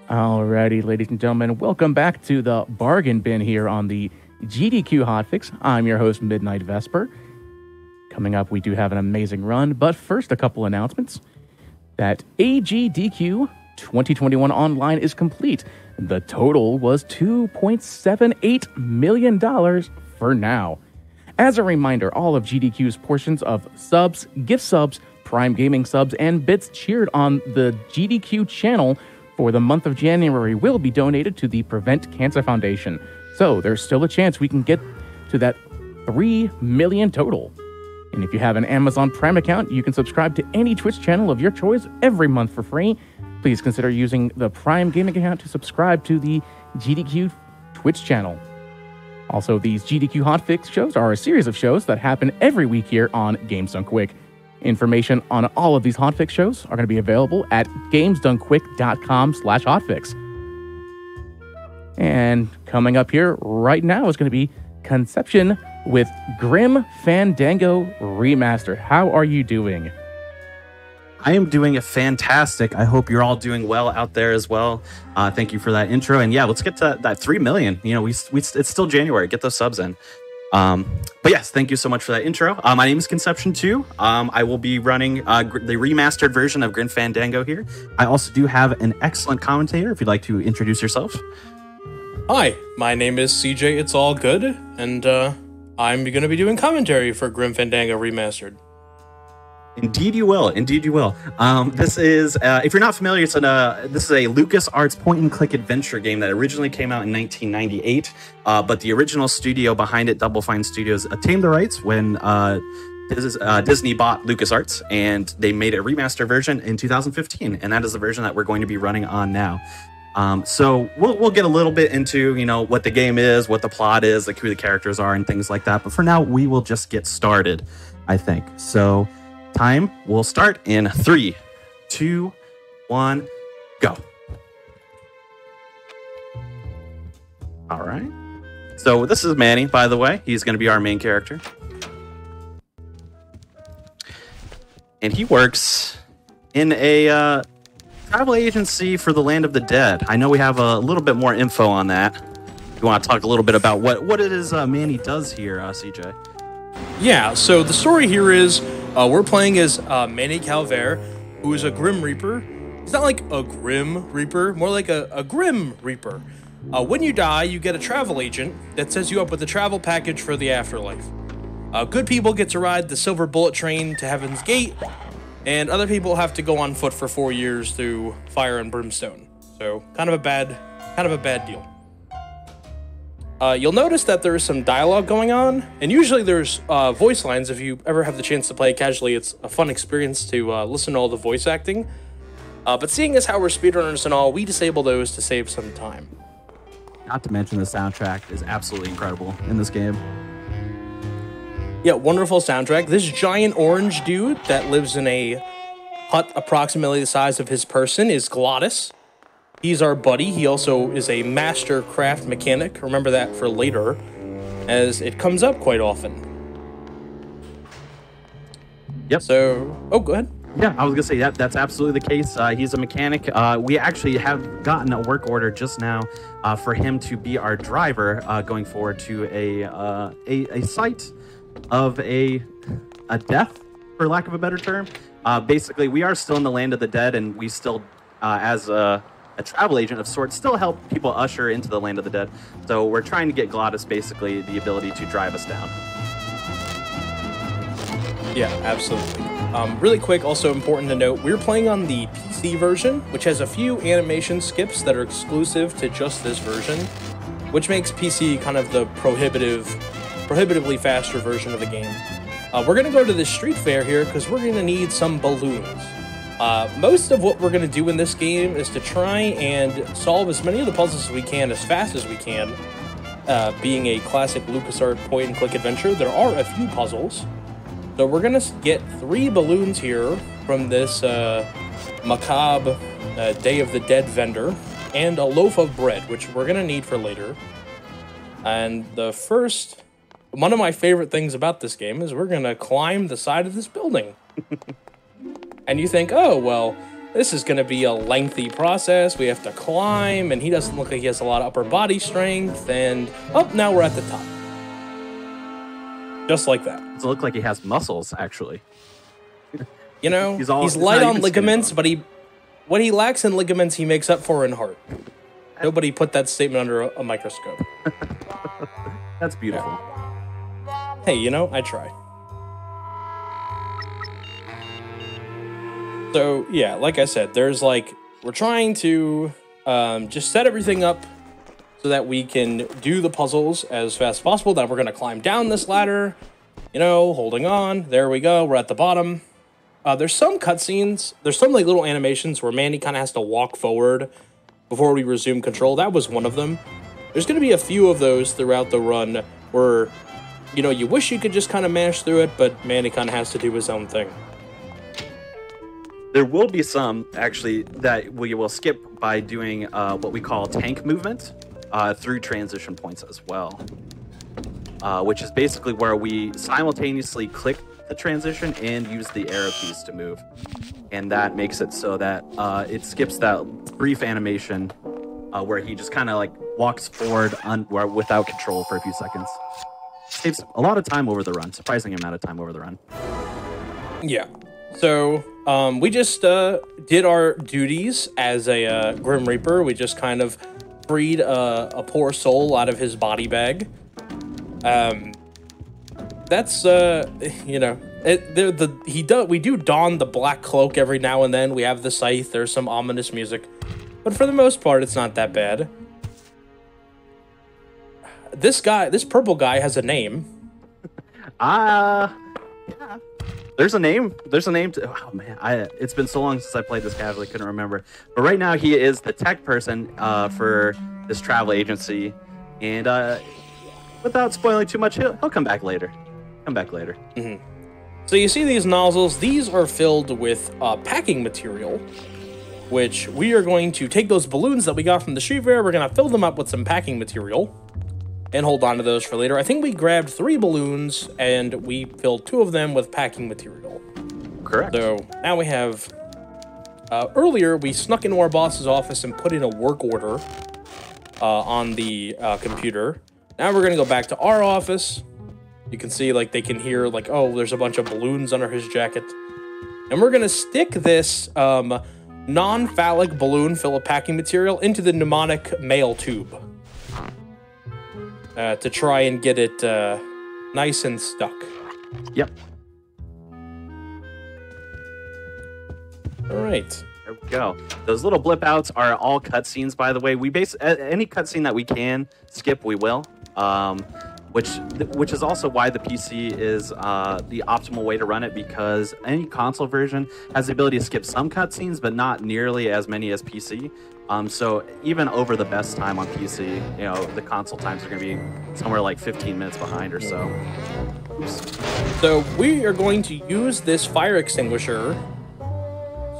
Alrighty, ladies and gentlemen, welcome back to the bargain bin here on the GDQ Hotfix. I'm your host, Midnight Vesper. Coming up, we do have an amazing run, but first, a couple announcements. That AGDQ 2021 online is complete. The total was $2.78 million for now. As a reminder, all of GDQ's portions of subs, gift subs, Prime Gaming subs, and bits cheered on the GDQ channel for the month of January will be donated to the Prevent Cancer Foundation. So there's still a chance we can get to that 3 million total. And if you have an Amazon Prime account, you can subscribe to any Twitch channel of your choice every month for free. Please consider using the Prime Gaming account to subscribe to the GDQ Twitch channel. Also, these GDQ Hotfix shows are a series of shows that happen every week here on Games Done Quick. Information on all of these Hotfix shows are going to be available at gamesdonequick.com/hotfix. And coming up here right now is going to be Conception with Grim Fandango Remastered. How are you doing? I am doing fantastic. I hope you're all doing well out there as well. Thank you for that intro. And yeah, let's get to that 3 million. You know, it's still January. Get those subs in. But yes, thank you so much for that intro. My name is Conception 2. I will be running the remastered version of Grim Fandango here. I also do have an excellent commentator if you'd like to introduce yourself. Hi, my name is CJ It's All Good, and I'm going to be doing commentary for Grim Fandango Remastered. Indeed you will. Indeed you will. This is, if you're not familiar, this is a LucasArts point-and-click adventure game that originally came out in 1998, but the original studio behind it, Double Fine Studios, attained the rights when Disney bought LucasArts, and they made a remaster version in 2015, and that is the version that we're going to be running on now. So we'll get a little bit into, you know, what the game is, what the plot is, like who the characters are, and things like that. But for now, we will just get started, I think. So time will start in 3, 2, 1, go. All right. So this is Manny, by the way. He's going to be our main character. And he works in a travel agency for the Land of the Dead. I know we have a little bit more info on that. You want to talk a little bit about what it is Manny does here, CJ? Yeah, so the story here is we're playing as Manny Calvert, who is a Grim Reaper. He's not like a Grim Reaper, more like a Grim Reaper. When you die, you get a travel agent that sets you up with a travel package for the afterlife. Good people get to ride the Silver Bullet Train to Heaven's Gate, and other people have to go on foot for 4 years through fire and brimstone. So kind of a bad deal. You'll notice that there is some dialogue going on, and usually there's voice lines. If you ever have the chance to play casually, it's a fun experience to listen to all the voice acting. But seeing as how we're speedrunners and all, we disable those to save some time. Not to mention the soundtrack is absolutely incredible in this game. Yeah, wonderful soundtrack. This giant orange dude that lives in a hut approximately the size of his person is Glottis. He's our buddy. He also is a master craft mechanic. Remember that for later, as it comes up quite often. Yep. So, oh, go ahead. Yeah, I was going to say that's absolutely the case. He's a mechanic. We actually have gotten a work order just now for him to be our driver going forward to a site of a death, for lack of a better term. Basically, we are still in the Land of the Dead, and we still, as a travel agent of sorts, still help people usher into the Land of the Dead. So we're trying to get Glottis basically the ability to drive us down. Yeah, absolutely. Really quick, also important to note, we're playing on the PC version, which has a few animation skips that are exclusive to just this version, which makes PC kind of the prohibitively faster version of the game. We're going to go to the street fair here because we're going to need some balloons. Most of what we're going to do in this game is to try and solve as many of the puzzles as we can as fast as we can. Being a classic LucasArts point-and-click adventure, there are a few puzzles. So we're going to get 3 balloons here from this macabre Day of the Dead vendor, and a loaf of bread, which we're going to need for later. And one of my favorite things about this game is we're going to climb the side of this building. And you think, oh, well, this is going to be a lengthy process. We have to climb, and he doesn't look like he has a lot of upper body strength. And, oh, now we're at the top. Just like that. Doesn't look like he has muscles, actually. You know, he's light on ligaments, but what he lacks in ligaments, he makes up for in heart. Nobody put that statement under a microscope. That's beautiful. Yeah. Hey, you know, I try. So, yeah, like I said, there's like, we're trying to just set everything up so that we can do the puzzles as fast as possible. Then we're going to climb down this ladder, you know, holding on. There we go. We're at the bottom. There's some cutscenes. There's some like little animations where Manny kind of has to walk forward before we resume control. That was one of them. There's going to be a few of those throughout the run where, you know, you wish you could just kind of mash through it, but Manny kind of has to do his own thing. There will be some, actually, that we will skip by doing what we call tank movement through transition points as well, which is basically where we simultaneously click the transition and use the arrow keys to move. And that makes it so that it skips that brief animation where he just kind of like walks forward without control for a few seconds. Saves a lot of time over the run, surprising amount of time over the run. Yeah. So we just did our duties as a Grim Reaper. We just kind of freed a poor soul out of his body bag. That's you know, we do don the black cloak every now and then. We have the scythe. There's some ominous music, but for the most part, it's not that bad. This purple guy has a name. Yeah. There's a name. Oh man, it's been so long since I played this casually, couldn't remember. But right now he is the tech person for this travel agency, and without spoiling too much, he'll come back later. Mm-hmm. So you see these nozzles. These are filled with packing material, which we are going to take those balloons that we got from the street fair. We're gonna fill them up with some packing material and hold on to those for later. I think we grabbed 3 balloons and we filled 2 of them with packing material. Correct. So now we have... earlier, we snuck into our boss's office and put in a work order on the computer. Now we're going to go back to our office. You can see, like, they can hear, like, oh, there's a bunch of balloons under his jacket. And we're going to stick this non-phallic balloon full of packing material into the mnemonic mail tube. To try and get it nice and stuck. Yep. All right. There we go. Those little blip outs are all cutscenes, by the way. We any cutscene that we can skip, we will. Which is also why the PC is the optimal way to run it, because any console version has the ability to skip some cutscenes, but not nearly as many as PC. So even over the best time on PC, you know, the console times are going to be somewhere like 15 minutes behind or so. Oops. So we are going to use this fire extinguisher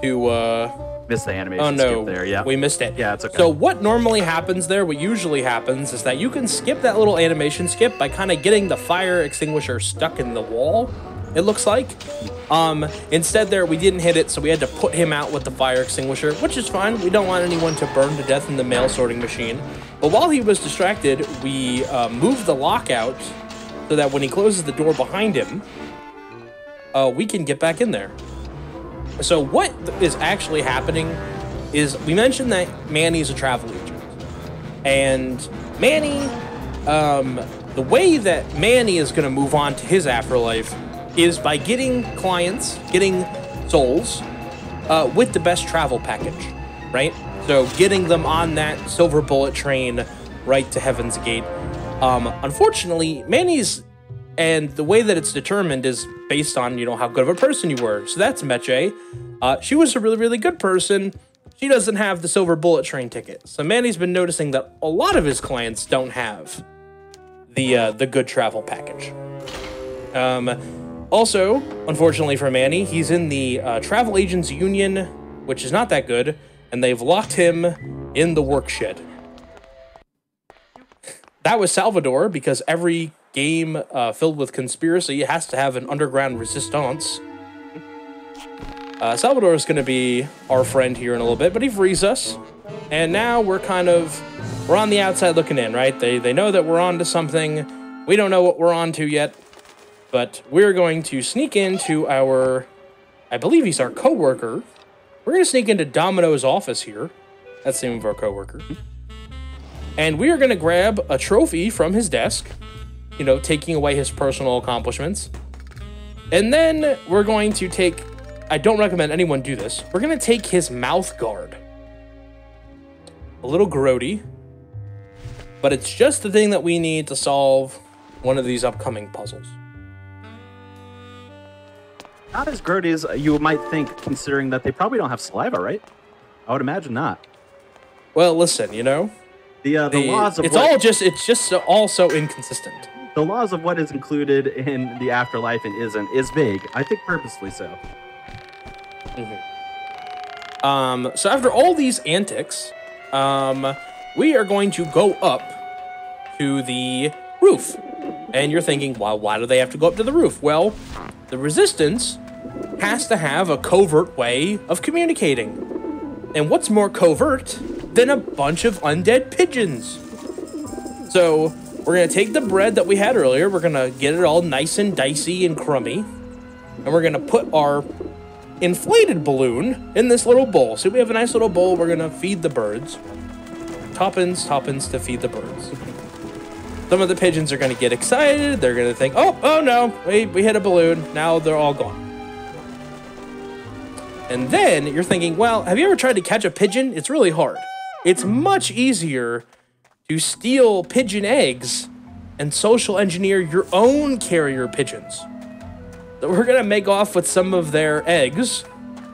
to... Missed the animation skip there, yeah. We missed it. Yeah, it's okay. So what normally happens there, what usually happens, is that you can skip that little animation skip by kind of getting the fire extinguisher stuck in the wall, it looks like. Instead there, we didn't hit it, so we had to put him out with the fire extinguisher, which is fine. We don't want anyone to burn to death in the mail sorting machine. But while he was distracted, we moved the lockout so that when he closes the door behind him, we can get back in there. So what is actually happening is, we mentioned that Manny's a travel agent. And Manny, the way that Manny is going to move on to his afterlife is by getting clients, getting souls, with the best travel package, right? So getting them on that silver bullet train right to Heaven's Gate. Unfortunately, Manny's, and the way that it's determined is based on, you know, how good of a person you were. So that's Meche. She was a really, really good person. She doesn't have the silver bullet train ticket. So Manny's been noticing that a lot of his clients don't have the good travel package. Also, unfortunately for Manny, he's in the travel agents union, which is not that good, and they've locked him in the work shed. That was Salvador, because every game filled with conspiracy has to have an underground resistance. Salvador is going to be our friend here in a little bit, but he frees us. And now we're on the outside looking in, right? They know that we're on to something. We don't know what we're on to yet, but we're going to sneak into I believe he's our coworker. We're going to sneak into Domino's office here. That's the name of our coworker. And we are going to grab a trophy from his desk, you know, taking away his personal accomplishments. And then we're going to take, I don't recommend anyone do this, we're going to take his mouth guard. A little grody, but it's just the thing that we need to solve one of these upcoming puzzles. Not as grody as you might think, considering that they probably don't have saliva, right? I would imagine not. Well, listen, you know, the laws of it's just all so inconsistent. The laws of what is included in the afterlife and isn't is vague. I think purposely so. So after all these antics, we are going to go up to the roof. And you're thinking, well, why do they have to go up to the roof? Well, the Resistance has to have a covert way of communicating. And what's more covert than a bunch of undead pigeons? So we're going to take the bread that we had earlier, we're going to get it all nice and dicey and crummy, and we're going to put our inflated balloon in this little bowl. So we have a nice little bowl we're going to feed the birds. Toppins to feed the birds. Some of the pigeons are going to get excited. They're going to think, oh no, we hit a balloon. Now they're all gone. And then you're thinking, well, have you ever tried to catch a pigeon? It's really hard. It's much easier to steal pigeon eggs and social engineer your own carrier pigeons. So we're going to make off with some of their eggs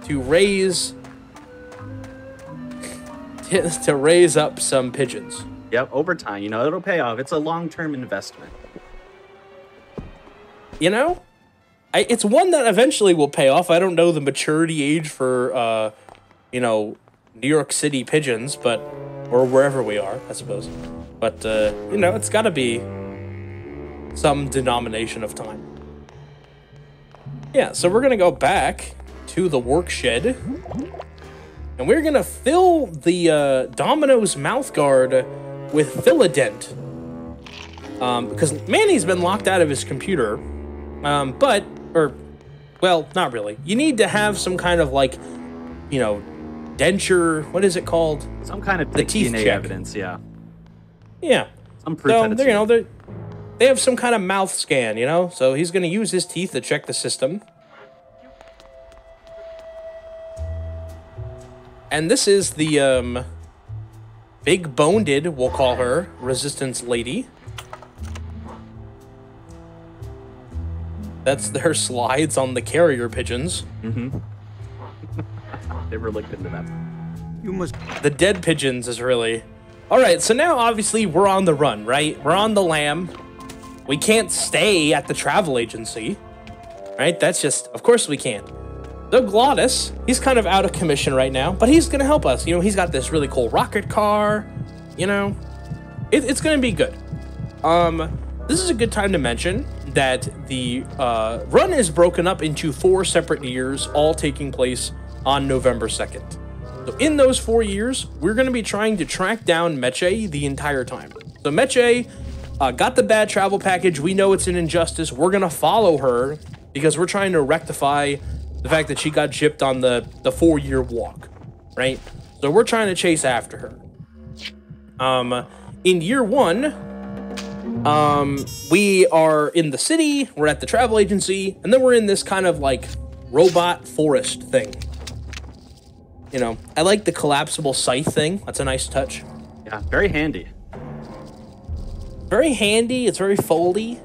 to raise up some pigeons. Yep, over time, you know, it'll pay off. It's a long-term investment. You know, it's one that eventually will pay off. I don't know the maturity age for, you know, New York City pigeons, or wherever we are, I suppose. But, you know, it's got to be some denomination of time. Yeah, so we're going to go back to the work shed, and we're going to fill the Domino's mouth guard with Philodent, because Manny's been locked out of his computer, well, not really. You need to have some kind of, like, you know, denture, what is it called? Some kind of the teeth DNA check. Evidence, yeah. Yeah. Some proof that it's you know, they have some kind of mouth scan, you know? So he's going to use his teeth to check the system. And this is the, big boned, we'll call her, Resistance Lady. That's their slides on the carrier pigeons. Mm-hmm. Never looked into that. The dead pigeons is really... Alright, so now obviously we're on the run, right? We're on the lam. We can't stay at the travel agency. Right? That's just... Of course we can't. The Glottis, he's kind of out of commission right now, but he's going to help us. You know, he's got this really cool rocket car. You know, it's going to be good. This is a good time to mention that the run is broken up into 4 separate years, all taking place on November 2nd. So in those 4 years, we're going to be trying to track down Meche the entire time. So Meche got the bad travel package. We know it's an injustice. We're going to follow her because we're trying to rectify the fact that she got gypped on the 4-year walk, right? So we're trying to chase after her. In year 1, we are in the city, we're at the travel agency, and then we're in this kind of like robot forest thing. You know, I like the collapsible scythe thing. That's a nice touch. Yeah, very handy. Very handy. It's very foldy.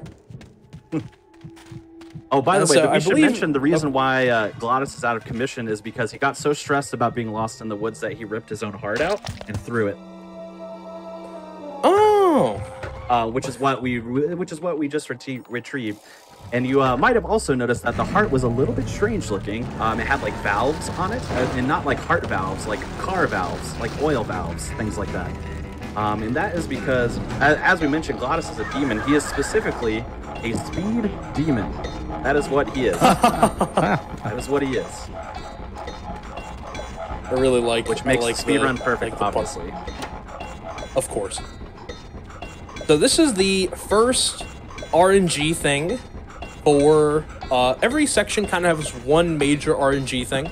Oh, by the way, we should mention the reason why Glottis is out of commission is because he got so stressed about being lost in the woods that he ripped his own heart out and threw it. Oh. Which is what we just retrieved. And you might have also noticed that the heart was a little bit strange looking. It had like valves on it, and not like heart valves, like car valves, like oil valves, things like that. And that is because, as we mentioned, Glottis is a demon. He is specifically a speed demon. That is what he is. That is what he is. I really like which makes like speedrun perfect, the obviously. Of course. So this is the first RNG thing for every section kind of has one major RNG thing.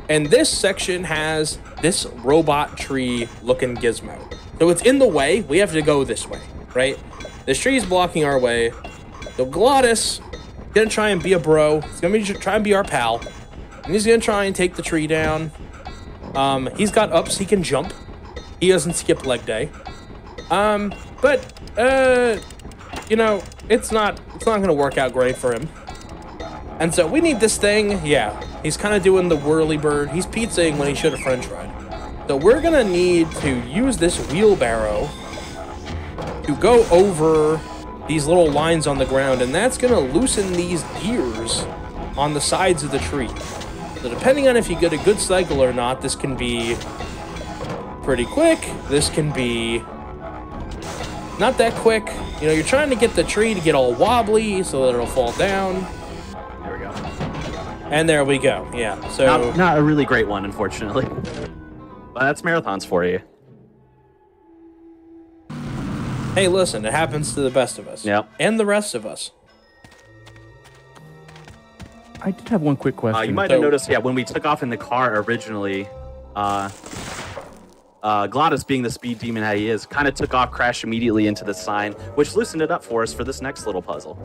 And this section has this robot tree looking gizmo. So it's in the way. We have to go this way, right? This tree is blocking our way. So Glottis gonna try and be a bro. He's gonna try and be our pal. And he's gonna try and take the tree down. He's got ups, he can jump. He doesn't skip leg day. You know, it's not gonna work out great for him. And so we need this thing. Yeah, he's kind of doing the whirly bird. He's pizzaing when he should have french fried. So we're gonna need to use this wheelbarrow to go over these little lines on the ground, and that's gonna loosen these gears on the sides of the tree. So depending on if you get a good cycle or not, this can be pretty quick. This can be not that quick. You know, you're trying to get the tree to get all wobbly so that it'll fall down. There we go. And there we go. Yeah. So not a really great one, unfortunately. But that's marathons for you. Hey, listen, it happens to the best of us. Yep. And the rest of us. I did have one quick question. You might have noticed, yeah, when we took off in the car originally, Glottis, being the speed demon that he is, kind of took off, crashed immediately into the sign, which loosened it up for us for this next little puzzle.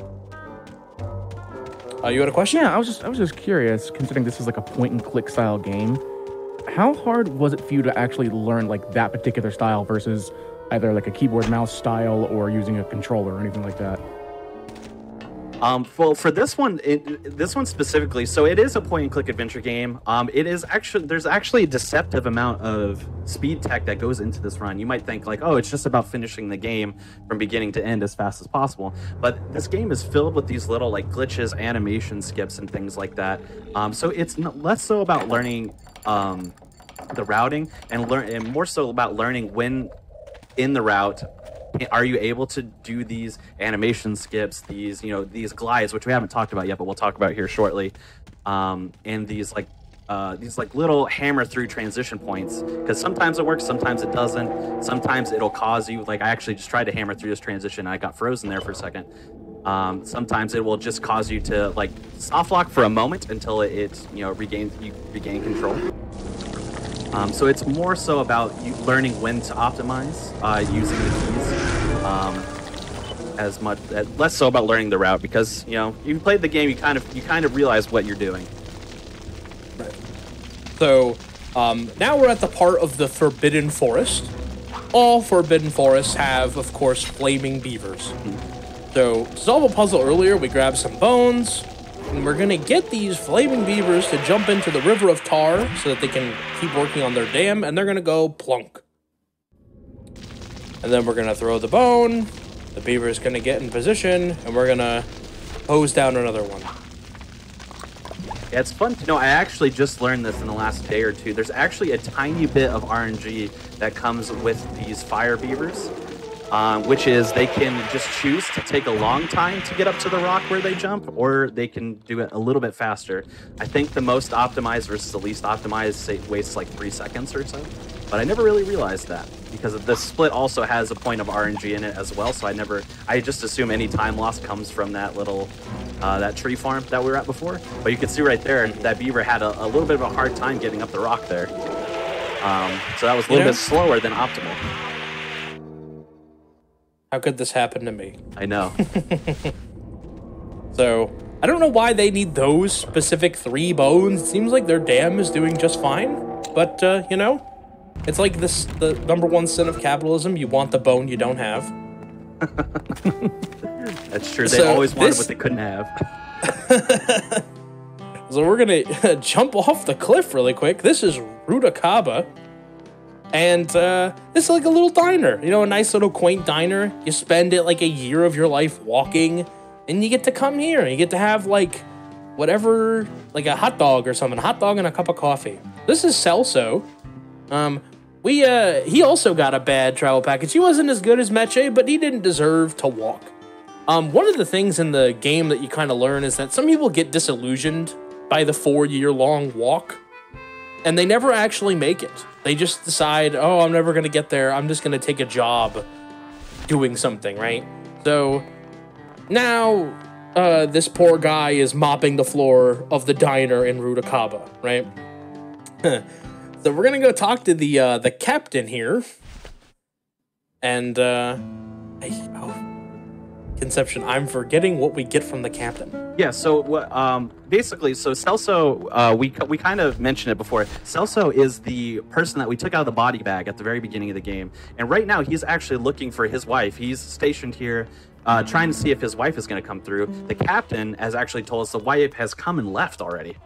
You had a question? Yeah, I was just curious, considering this is like a point-and-click style game. How hard was it for you to actually learn like that particular style versus either like a keyboard mouse style or using a controller or anything like that? Well, for this one specifically, so it is a point-and-click adventure game. There's actually a deceptive amount of speed tech that goes into this run. You might think like, oh, it's just about finishing the game from beginning to end as fast as possible. But this game is filled with these little like glitches, animation skips, and things like that. So it's less so about learning the routing and more so about learning when in the route are you able to do these animation skips, these glides, which we haven't talked about yet, but we'll talk about here shortly, and these little hammer through transition points, because sometimes it works, sometimes it doesn't. Sometimes it'll cause you, like I actually just tried to hammer through this transition and I got frozen there for a second. Sometimes it will just cause you to like soft lock for a moment until you regain control. So it's more so about you learning when to optimize using the keys, less so about learning the route, because you played the game, you kind of realize what you're doing. Right. So now we're at the part of the Forbidden Forest. All Forbidden Forests have, of course, flaming beavers. So to solve a puzzle earlier, we grabbed some bones. And we're going to get these flaming beavers to jump into the river of tar so that they can keep working on their dam, and they're going to go plunk. And then we're going to throw the bone, the beaver is going to get in position, and we're going to hose down another one. Yeah, it's fun to know. I actually just learned this in the last day or two. There's actually a tiny bit of RNG that comes with these fire beavers. Which is they can just choose to take a long time to get up to the rock where they jump, or they can do it a little bit faster. I think the most optimized versus the least optimized, say, wastes like 3 seconds or so. But I never really realized that, because the split also has a point of RNG in it as well, so I just assume any time loss comes from that little, that tree farm that we were at before. But you can see right there, that beaver had a little bit of a hard time getting up the rock there. So that was a little bit slower than optimal. How could this happen to me? I know. So, I don't know why they need those specific 3 bones. It seems like their dam is doing just fine. But, it's like the #1 sin of capitalism. You want the bone you don't have. That's true. They always wanted what they couldn't have. So we're going to jump off the cliff really quick. This is Rudakaba. And this is like a little diner, a nice little quaint diner. You spend it like a year of your life walking, and you get to come here. You get to have like whatever, like a hot dog or something, a hot dog and a cup of coffee. This is Celso. He also got a bad travel package. He wasn't as good as Meche, but he didn't deserve to walk. One of the things in the game that you kind of learn is that some people get disillusioned by the 4-year-long walk. and they never actually make it. They just decide, oh, I'm never going to get there. I'm just going to take a job doing something, right? So now this poor guy is mopping the floor of the diner in Rudakaba, right? So we're going to go talk to the captain here. And, Conception, I'm forgetting what we get from the captain. Yeah, so basically, so Celso, we kind of mentioned it before. Celso is the person that we took out of the body bag at the very beginning of the game. And right now, he's actually looking for his wife. He's stationed here trying to see if his wife is going to come through. The captain has actually told us the wife has come and left already.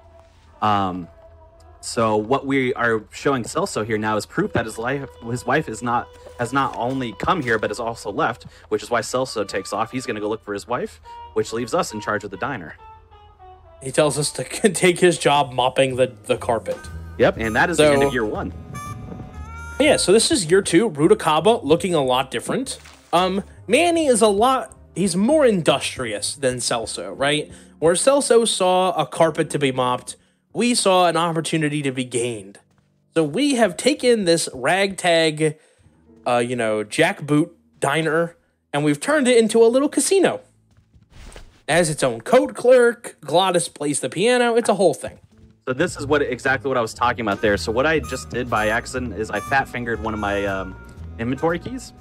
So what we are showing Celso here now is proof that his wife has not only come here, but has also left, which is why Celso takes off. He's going to go look for his wife, which leaves us in charge of the diner. He tells us to take his job mopping the carpet. Yep, and that is the end of year 1. Yeah, so this is year 2. Rudakaba looking a lot different. Manny is he's more industrious than Celso, right? Where Celso saw a carpet to be mopped, we saw an opportunity to be gained. So we have taken this ragtag, jackboot diner, and we've turned it into a little casino. It has its own code clerk, Glottis plays the piano, it's a whole thing. So this is exactly what I was talking about there. So what I just did by accident is I fat-fingered one of my inventory keys,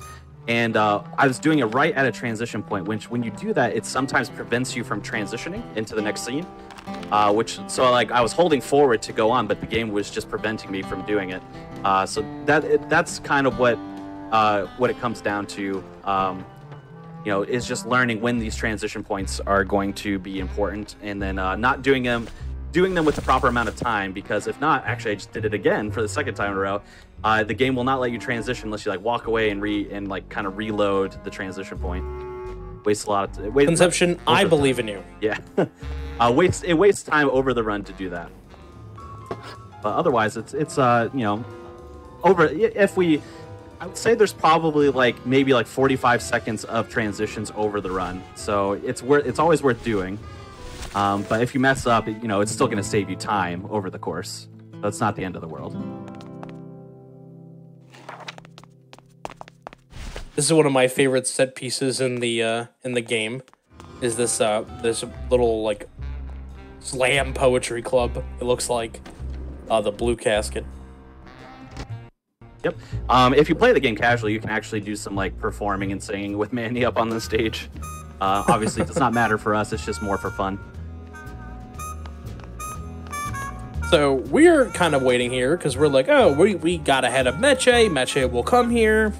and I was doing it right at a transition point, which when you do that, it sometimes prevents you from transitioning into the next scene. I was holding forward to go on, but the game was just preventing me from doing it. So that's kind of what it comes down to. Is just learning when these transition points are going to be important, and then not doing them with the proper amount of time, because if not, actually I just did it again for the second time in a row. The game will not let you transition unless you walk away and kind of reload the transition point. Wastes a lot of Conception, I believe in you. Yeah. It wastes time over the run to do that. But otherwise, it's over. I would say there's probably maybe 45 seconds of transitions over the run, so it's always worth doing. But if you mess up, it's still going to save you time over the course. So it's not the end of the world. This is one of my favorite set pieces in the game. Is this little slam poetry club? It looks like the blue casket. Yep. If you play the game casually, you can actually do some performing and singing with Manny up on the stage. Obviously, it does not matter for us. It's just more for fun. So we're kind of waiting here because we're we got ahead of Meche. Meche will come here,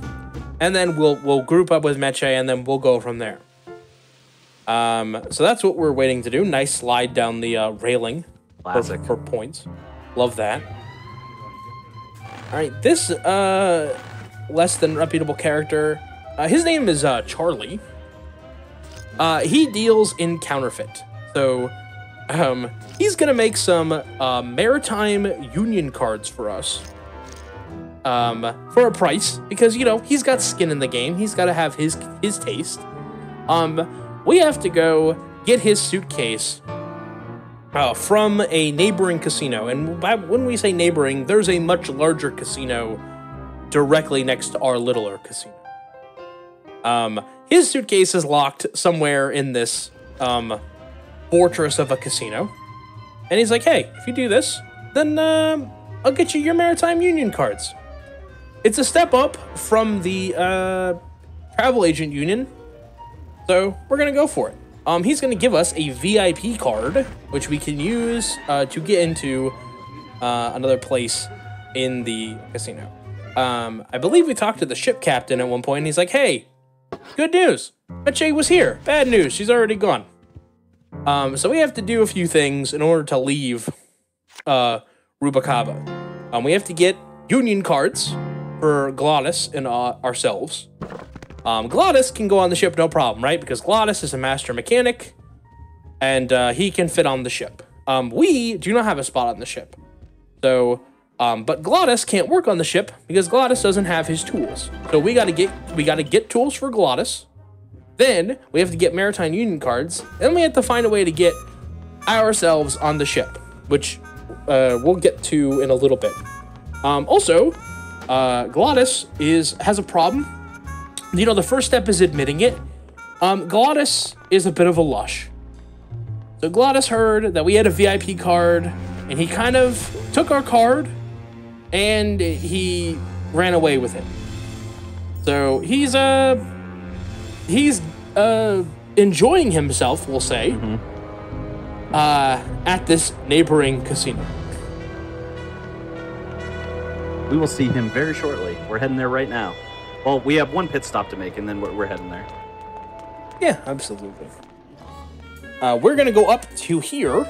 and then we'll group up with Meche, and then we'll go from there. So that's what we're waiting to do. Nice slide down the railing. Classic. For points. Love that. All right, this less than reputable character. His name is Charlie. He deals in counterfeit. So he's gonna make some maritime union cards for us. For a price, because he's got skin in the game. He's got to have his taste. We have to go get his suitcase from a neighboring casino. And when we say neighboring, there's a much larger casino directly next to our littler casino. His suitcase is locked somewhere in this fortress of a casino. And he's like, hey, if you do this, then I'll get you your maritime union cards. It's a step up from the travel agent union. So we're going to go for it. He's going to give us a VIP card, which we can use to get into another place in the casino. I believe we talked to the ship captain at one point, and he's like, hey, good news. Meche was here. Bad news. She's already gone. So we have to do a few things in order to leave Rubacaba. We have to get union cards for Glottis and ourselves. Glottis can go on the ship, no problem, right? Because Glottis is a master mechanic, and he can fit on the ship. We do not have a spot on the ship. So, but Glottis can't work on the ship because Glottis doesn't have his tools. So we gotta get tools for Glottis. Then we have to get maritime union cards. Then we have to find a way to get ourselves on the ship, which we'll get to in a little bit. Also, Glottis has a problem. You know, the first step is admitting it. Glottis is a bit of a lush. So Glottis heard that we had a VIP card, and he kind of took our card, and he ran away with it. So he's enjoying himself, we'll say, at this neighboring casino. We will see him very shortly. We're heading there right now. Well, we have one pit stop to make, and then we're heading there. Yeah, absolutely. We're gonna go up to here.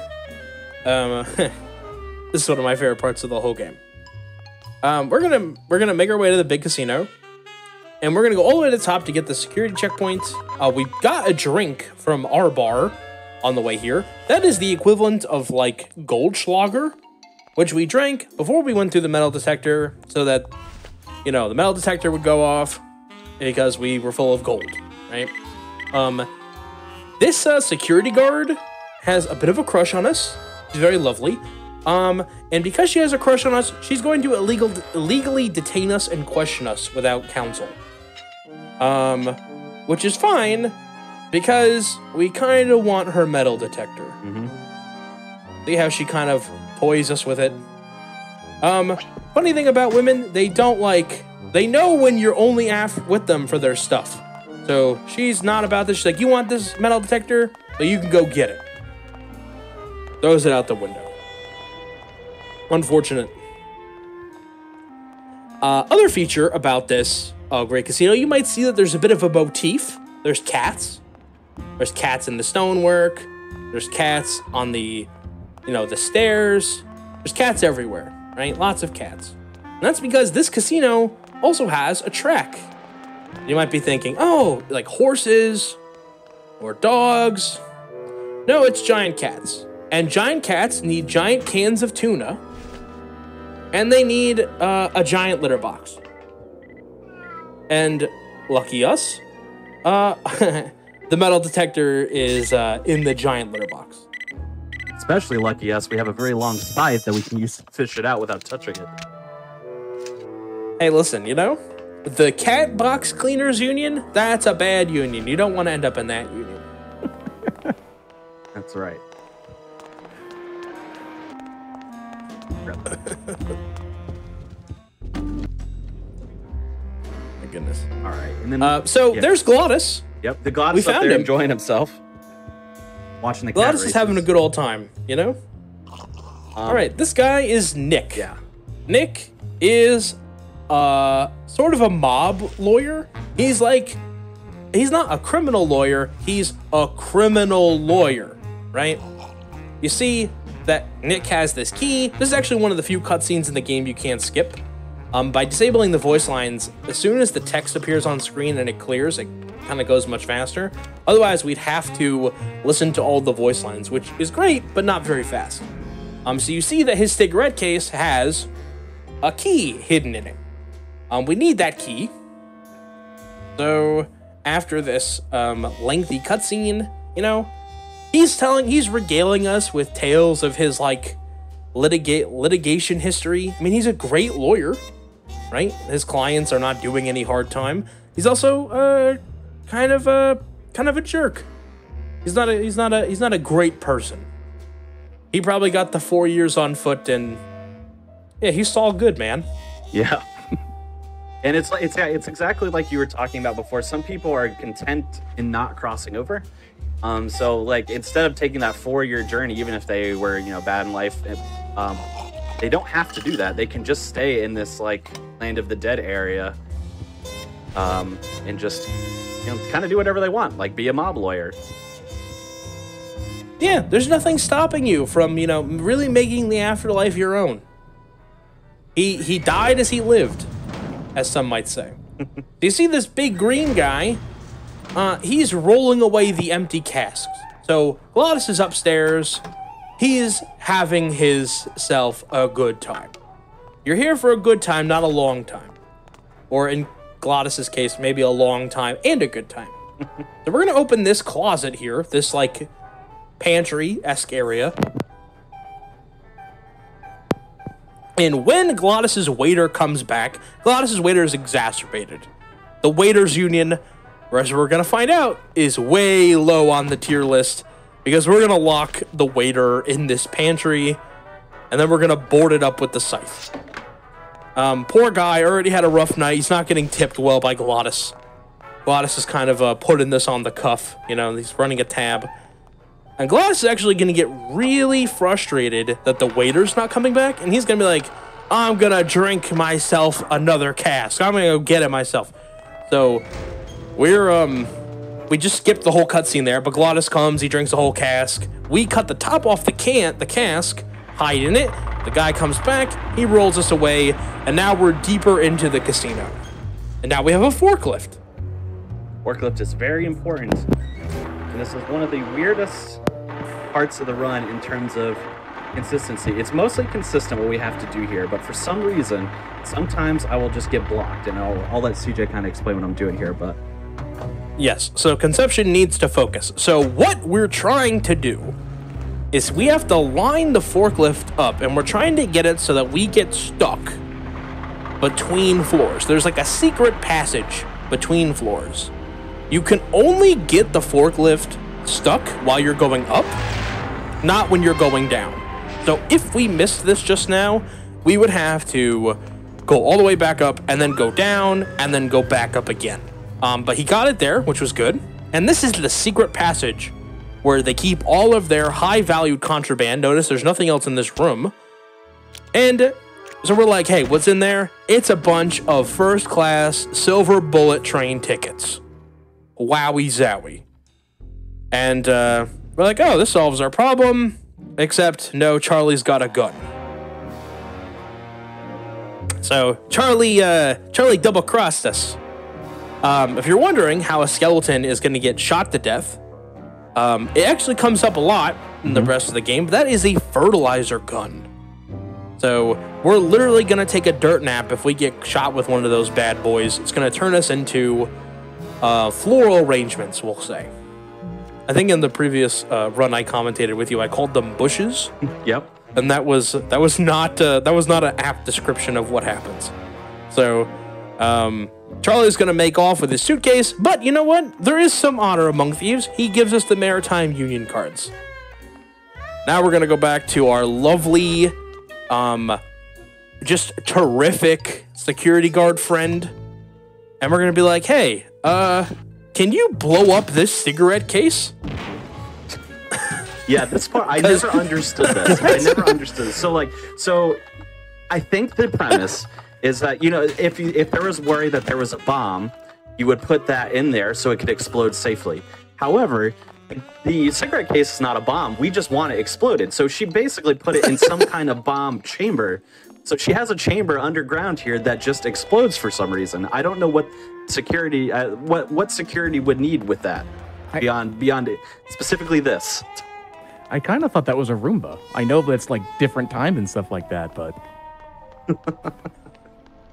This is one of my favorite parts of the whole game. We're gonna make our way to the big casino, and we're gonna go all the way to the top to get the security checkpoint. We got a drink from our bar on the way here. That is the equivalent of like Goldschlager, which we drank before we went through the metal detector, so that, you know, the metal detector would go off because we were full of gold, right? This security guard has a bit of a crush on us. She's very lovely. And because she has a crush on us, she's going to illegally detain us and question us without counsel. Which is fine, because we kind of want her metal detector. See how she kind of toys us with it? Funny thing about women, they know when you're only with them for their stuff. So she's not about this. She's like, you want this metal detector? So you can go get it. Throws it out the window. Unfortunate. Other feature about this great casino, you might see that there's a bit of a motif. There's cats. There's cats in the stonework. There's cats on the, the stairs. There's cats everywhere, right? Lots of cats. And that's because this casino also has a track. You might be thinking, oh, like horses or dogs. No, it's giant cats. And giant cats need giant cans of tuna. And they need a giant litter box. And lucky us, the metal detector is in the giant litter box. Especially lucky us, we have a very long scythe that we can use to fish it out without touching it. Hey, listen, the Cat Box Cleaners Union, that's a bad union. You don't want to end up in that union. That's right. My goodness. All right. And then, there's Glottis. Yep, the Glottis We up found there him. enjoying himself. Watching the cat Glottis races. is having a good old time, All right, this guy is Nick. Yeah. Nick is sort of a mob lawyer. He's not a criminal lawyer, he's a criminal lawyer, right? You see that Nick has this key. This is actually one of the few cutscenes in the game you can't skip. By disabling the voice lines, as soon as the text appears on screen and it clears, it kind of goes much faster. Otherwise, we'd have to listen to all the voice lines, which is great, but not very fast. So you see that his cigarette case has a key hidden in it. We need that key. So after this lengthy cutscene, he's regaling us with tales of his litigation history. I mean, he's a great lawyer, right? His clients are not doing any hard time. He's also kind of a jerk. He's not a great person. He probably got the 4 years on foot, and yeah, he's all good, man. Yeah. And it's exactly like you were talking about before. Some people are content in not crossing over. So instead of taking that 4-year journey, even if they were, bad in life, they don't have to do that. They can just stay in this land of the dead area, and just, kind of do whatever they want, be a mob lawyer. Yeah, there's nothing stopping you from, really making the afterlife your own. He died as he lived, as some might say. You see this big green guy? He's rolling away the empty casks. So Glottis is upstairs. He's having his-self a good time. You're here for a good time, not a long time. Or in Glottis's case, maybe a long time and a good time. So we're gonna open this closet here, this pantry-esque area. And when Glottis's waiter comes back, Glottis's waiter is exacerbated. The waiters union, as we're going to find out, is way low on the tier list because we're going to lock the waiter in this pantry and then we're going to board it up with the scythe. Poor guy already had a rough night. He's not getting tipped well by Glottis. Glottis is kind of putting this on the cuff. You know, he's running a tab. And Glottis is actually going to get really frustrated that the waiter's not coming back. And he's going to be like, I'm going to drink myself another cask. I'm going to go get it myself. So we just skipped the whole cutscene there. But Glottis comes. He drinks the whole cask. We cut the top off the cask, hide in it. The guy comes back. He rolls us away. And now we're deeper into the casino. And now we have a forklift. Forklift is very important. And this is one of the weirdest parts of the run in terms of consistency. It's mostly consistent what we have to do here, but for some reason, sometimes I will just get blocked, and I'll let CJ kind of explain what I'm doing here, but... Yes, so Conception needs to focus. So what we're trying to do is we have to line the forklift up, and we're trying to get it so that we get stuck between floors. There's like a secret passage between floors. You can only get the forklift stuck while you're going up, not when you're going down. So if we missed this just now, we would have to go all the way back up and then go down and then go back up again. But he got it there, which was good. And this is the secret passage where they keep all of their high-valued contraband. Notice there's nothing else in this room. And so we're like, hey, what's in there? It's a bunch of first-class silver bullet train tickets. Wowie zowie. And we're like, oh, this solves our problem. Except, no, Charlie's got a gun. So Charlie double-crossed us. If you're wondering how a skeleton is going to get shot to death, it actually comes up a lot in the rest of the game, but that is a fertilizer gun. So we're literally going to take a dirt nap if we get shot with one of those bad boys. It's going to turn us into floral arrangements, we'll say. I think in the previous run I commentated with you, I called them bushes. Yep. And that was not an apt description of what happens. So Charlie's gonna make off with his suitcase, but you know what? There is some honor among thieves. He gives us the Maritime Union cards. Now we're gonna go back to our lovely, just terrific security guard friend, and we're gonna be like, hey, can you blow up this cigarette case? Yeah, this part, I never understood this. I never understood this. So I think the premise is that, you know, if there was worry that there was a bomb, you would put that in there so it could explode safely. However, the cigarette case is not a bomb. We just want it exploded. So she basically put it in some kind of bomb chamber. So she has a chamber underground here that just explodes for some reason. I don't know what security, what security would need with that beyond it, specifically this. I kind of thought that was a Roomba. I know that it's like different time and stuff like that, but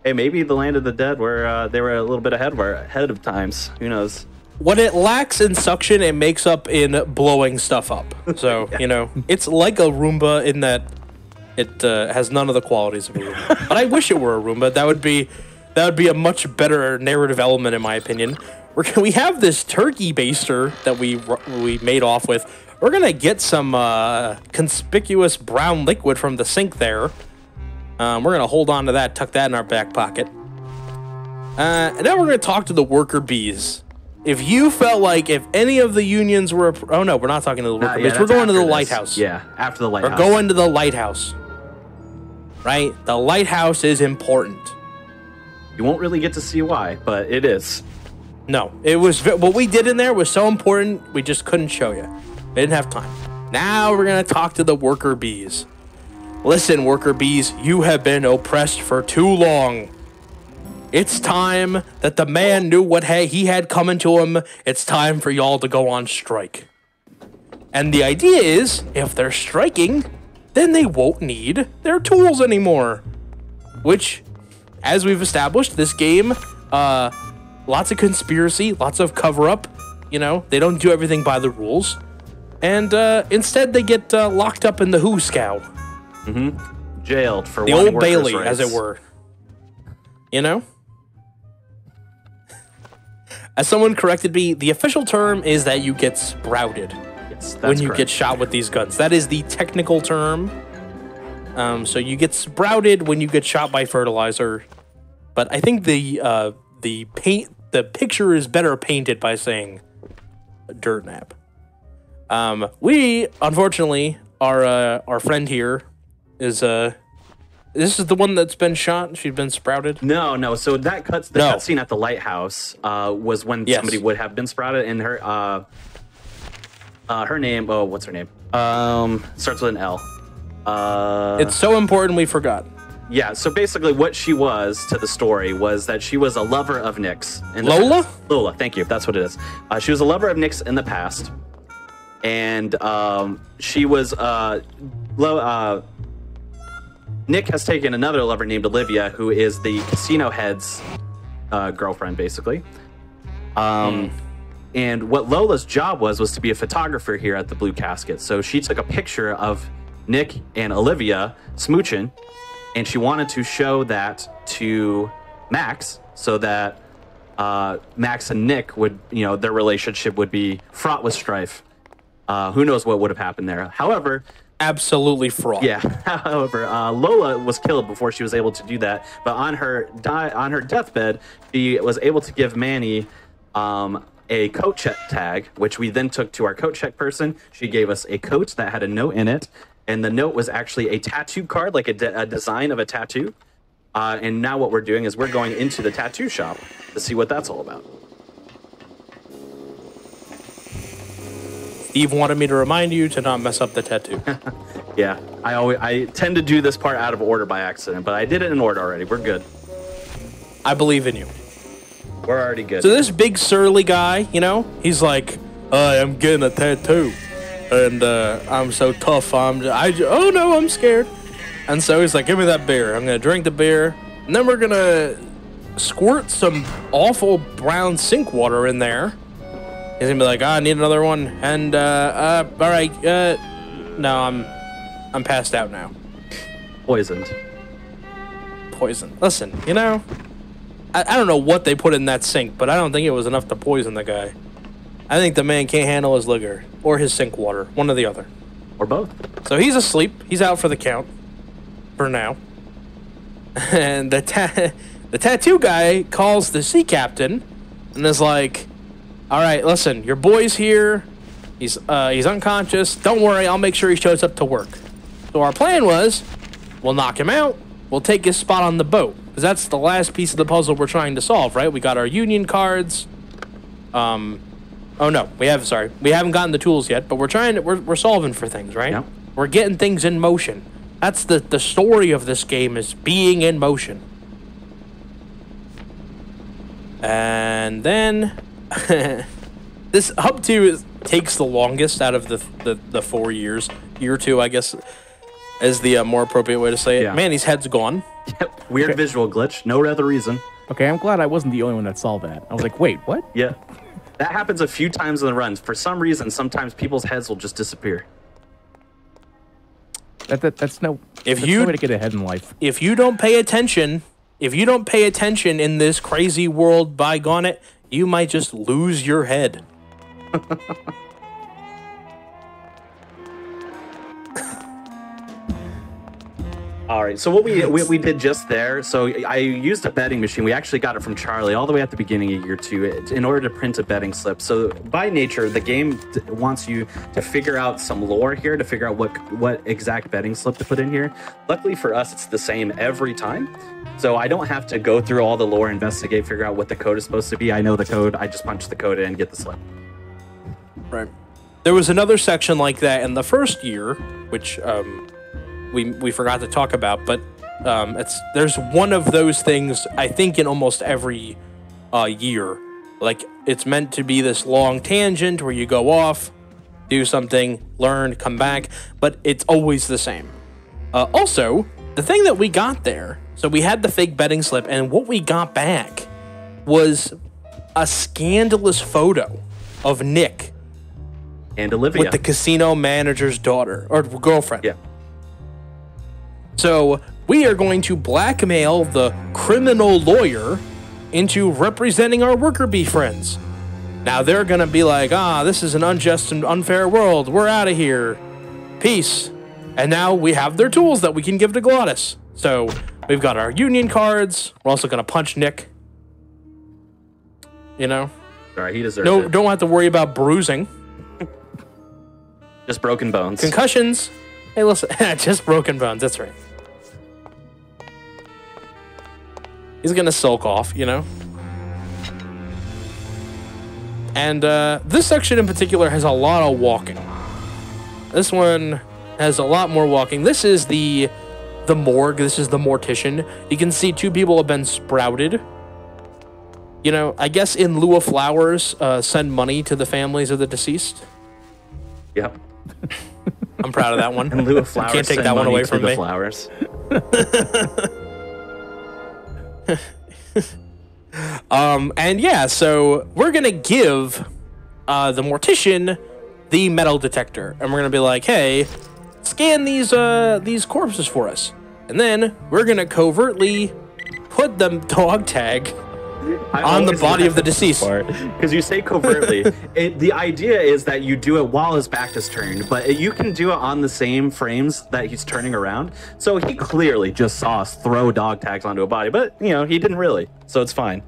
hey, maybe the Land of the Dead were they were a little bit ahead of times. Who knows? What it lacks in suction, it makes up in blowing stuff up. So yeah. You know, it's like a Roomba in that it has none of the qualities of a Roomba. But I wish it were a Roomba. That would be a much better narrative element, in my opinion. We have this turkey baster that we made off with. We're gonna get some conspicuous brown liquid from the sink there. We're gonna hold on to that, tuck that in our back pocket. And now we're gonna talk to the worker bees. If you felt like if any of the unions were... Oh, no, we're not talking to the worker bees. We're going to the lighthouse. Yeah, after the lighthouse. We're going to the lighthouse. Right? The lighthouse is important. You won't really get to see why, but it is. No, it was... What we did in there was so important, we just couldn't show you. We didn't have time. Now we're going to talk to the worker bees. Listen, worker bees, you have been oppressed for too long. It's time that the man knew what he had coming to him. It's time for y'all to go on strike. And the idea is, if they're striking, then they won't need their tools anymore. Which, as we've established, this game, lots of conspiracy, lots of cover-up. You know, they don't do everything by the rules. And instead, they get locked up in the Who Scow. Mm-hmm. jailed for the wanting Old Bailey, workers' as it rights. were. You know? As someone corrected me, the official term is that you get sprouted Yes, that's when you correct. get shot with these guns. That is the technical term. So you get sprouted when you get shot by fertilizer. But I think the picture is better painted by saying dirt nap. We unfortunately, our friend here is this is the one that's been shot. She's been sprouted. No. So that cutscene at the lighthouse was when Yes. somebody would have been sprouted, and her name. Oh, what's her name? Starts with an L. It's so important we forgot. Yeah. So basically, what she was to the story was that she was a lover of Nick's. In the Lola? past. Lola. Thank you. That's what it is. She was a lover of Nick's in the past, and she was Nick has taken another lover named Olivia, who is the casino head's girlfriend, basically. And what Lola's job was to be a photographer here at the Blue Casket. So she took a picture of Nick and Olivia smooching, and she wanted to show that to Max so that Max and Nick would, their relationship would be fraught with strife. Who knows what would have happened there. However, Absolutely fraud. yeah. However, Lola was killed before she was able to do that. But on her deathbed, she was able to give Manny a coat check tag, which we then took to our coat check person. She gave us a coat that had a note in it, and the note was actually a tattoo card, like a design of a tattoo. And now what we're doing is we're going into the tattoo shop to see what that's all about. Steve wanted me to remind you to not mess up the tattoo. Yeah, I tend to do this part out of order by accident, but I did it in order already. We're good. I believe in you. We're already good. So this big surly guy, he's like, I'm getting a tattoo, and I'm so tough. Oh no, I'm scared. And so he's like, give me that beer. I'm gonna drink the beer, and then we're gonna squirt some awful brown sink water in there. He's gonna be like, I need another one, and all right, no, I'm passed out now. Poisoned. Poison. Listen, I don't know what they put in that sink, but I don't think it was enough to poison the guy. I think the man can't handle his liquor or his sink water, one or the other. Or both. So he's asleep. He's out for the count for now. And the tattoo guy calls the sea captain and is like, all right, listen, your boy's here. He's unconscious. Don't worry, I'll make sure he shows up to work. So our plan was, we'll knock him out. We'll take his spot on the boat, because that's the last piece of the puzzle we're trying to solve, right? We got our union cards. Oh no, we haven't gotten the tools yet, but we're solving for things, right? Yep. We're getting things in motion. That's the story of this game, is being in motion. And then this up to takes the longest out of the 4 years. Year 2, I guess, is the more appropriate way to say it. Yeah. Manny's head's gone. Yep. Weird visual glitch. No other reason. Okay, I'm glad I wasn't the only one that saw that. I was like, wait, what? Yeah. That happens a few times in the runs. For some reason, sometimes people's heads will just disappear. That's no way to get ahead in life. If you don't pay attention in this crazy world, by gone it, you might just lose your head. All right, so what we did just there, so I used a betting machine. We actually got it from Charlie all the way at the beginning of year 2 in order to print a betting slip. So by nature, the game wants you to figure out some lore here, to figure out what exact betting slip to put in here. Luckily for us, it's the same every time. So I don't have to go through all the lore, investigate, figure out what the code is supposed to be. I know the code. I just punch the code in and get the slip. Right. There was another section like that in the first year, which we forgot to talk about, but there's one of those things, I think, in almost every year. Like, it's meant to be this long tangent where you go off, do something, learn, come back, but it's always the same. Also, the thing that we got there, so we had the fake betting slip, and what we got back was a scandalous photo of Nick And Olivia. with the casino manager's daughter, or girlfriend. Yeah. So we are going to blackmail the criminal lawyer into representing our worker bee friends. Now they're going to be like, this is an unjust and unfair world. We're out of here. Peace. And now we have their tools that we can give to Glottis. So we've got our union cards. We're also going to punch Nick. You know? All right, he deserves it. Don't have to worry about bruising. Just broken bones. Concussions. Hey, listen. Just broken bones. That's right. He's going to sulk off, you know? And this section in particular has a lot of walking. This one has a lot more walking. This is the morgue. This is the mortician. You can see 2 people have been sprouted. You know, I guess in lieu of flowers, send money to the families of the deceased. Yep. I'm proud of that one. In lieu of flowers, can't take that one away from me. Flowers. And yeah, so we're gonna give the mortician the metal detector, and we're gonna be like, hey, scan these corpses for us, and then we're gonna covertly put the dog tag on the body of the deceased. Because you say covertly. The idea is that you do it while his back is turned, but you can do it on the same frames that he's turning around. So he clearly just saw us throw dog tags onto a body, but, you know, he didn't really. So it's fine.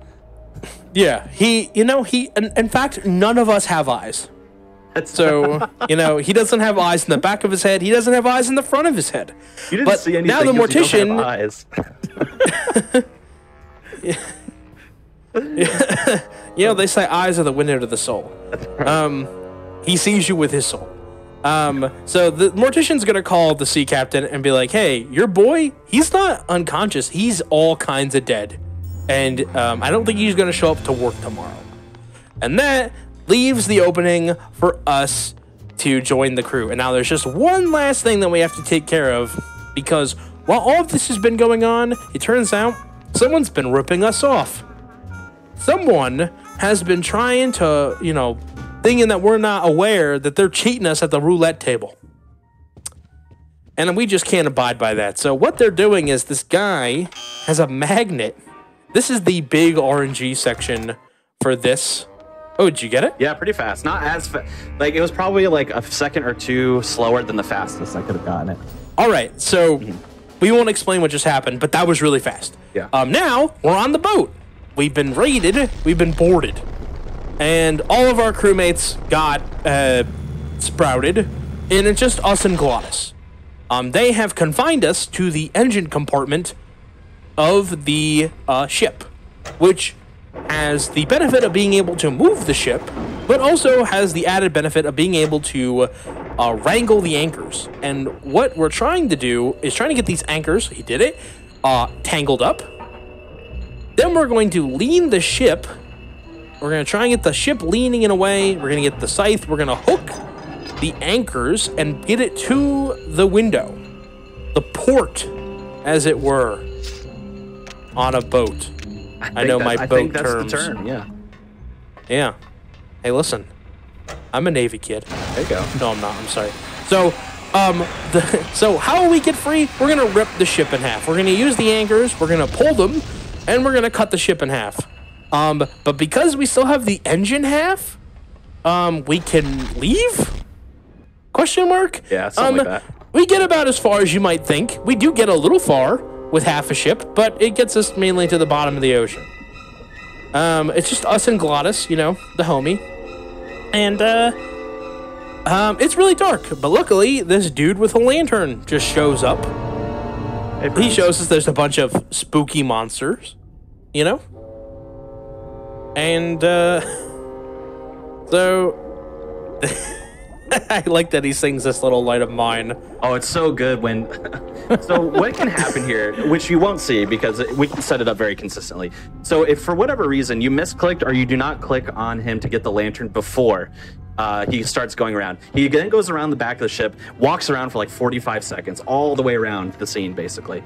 Yeah, in fact, none of us have eyes. So, you know, he doesn't have eyes in the back of his head. He doesn't have eyes in the front of his head. You didn't see anything. Now the mortician. You don't have eyes. You know, they say eyes are the window to the soul. He sees you with his soul. So the mortician's gonna call the sea captain and be like, hey, your boy, he's not unconscious. He's all kinds of dead. And I don't think he's gonna show up to work tomorrow. And that leaves the opening for us to join the crew. And now there's just one last thing that we have to take care of, because while all of this has been going on, it turns out someone's been ripping us off. Someone has been trying to, you know, thinking that we're not aware that they're cheating us at the roulette table. And we just can't abide by that. So what they're doing is this guy has a magnet. This is the big RNG section for this. Oh, did you get it? Yeah, pretty fast. Not as like, it was probably like a second or two slower than the fastest I could have gotten it. All right, so we won't explain what just happened, but that was really fast. Yeah. Now we're on the boat. We've been raided. We've been boarded. And all of our crewmates got sprouted. And it's just us and Glottis. They have confined us to the engine compartment of the ship, which has the benefit of being able to move the ship, but also has the added benefit of being able to wrangle the anchors. And what we're trying to do is trying to get these anchors, he did it, tangled up. Then we're going to lean the ship. We're going to try and get the ship leaning in a way. We're going to get the scythe. We're going to hook the anchors and get it to the window. The port, as it were, on a boat. I know my boat terms. I think that's the term, yeah. Yeah. Hey, listen. I'm a Navy kid. There you go. No, I'm not. I'm sorry. So, so how will we get free? We're going to rip the ship in half. We're going to use the anchors. We're going to pull them. And we're going to cut the ship in half. But because we still have the engine half, we can leave? Question mark? Yeah, something like that. We get about as far as you might think. We do get a little far with half a ship, but it gets us mainly to the bottom of the ocean. It's just us and Glottis, you know, the homie. And, it's really dark. But luckily, this dude with a lantern just shows up. He shows us there's a bunch of spooky monsters, you know? And, so... I like that he sings This Little Light of Mine. Oh, it's so good when... So what can happen here, which you won't see because we can set it up very consistently. So if for whatever reason you misclicked or you do not click on him to get the lantern before he starts going around, he then goes around the back of the ship, walks around for like 45 seconds, all the way around the scene, basically.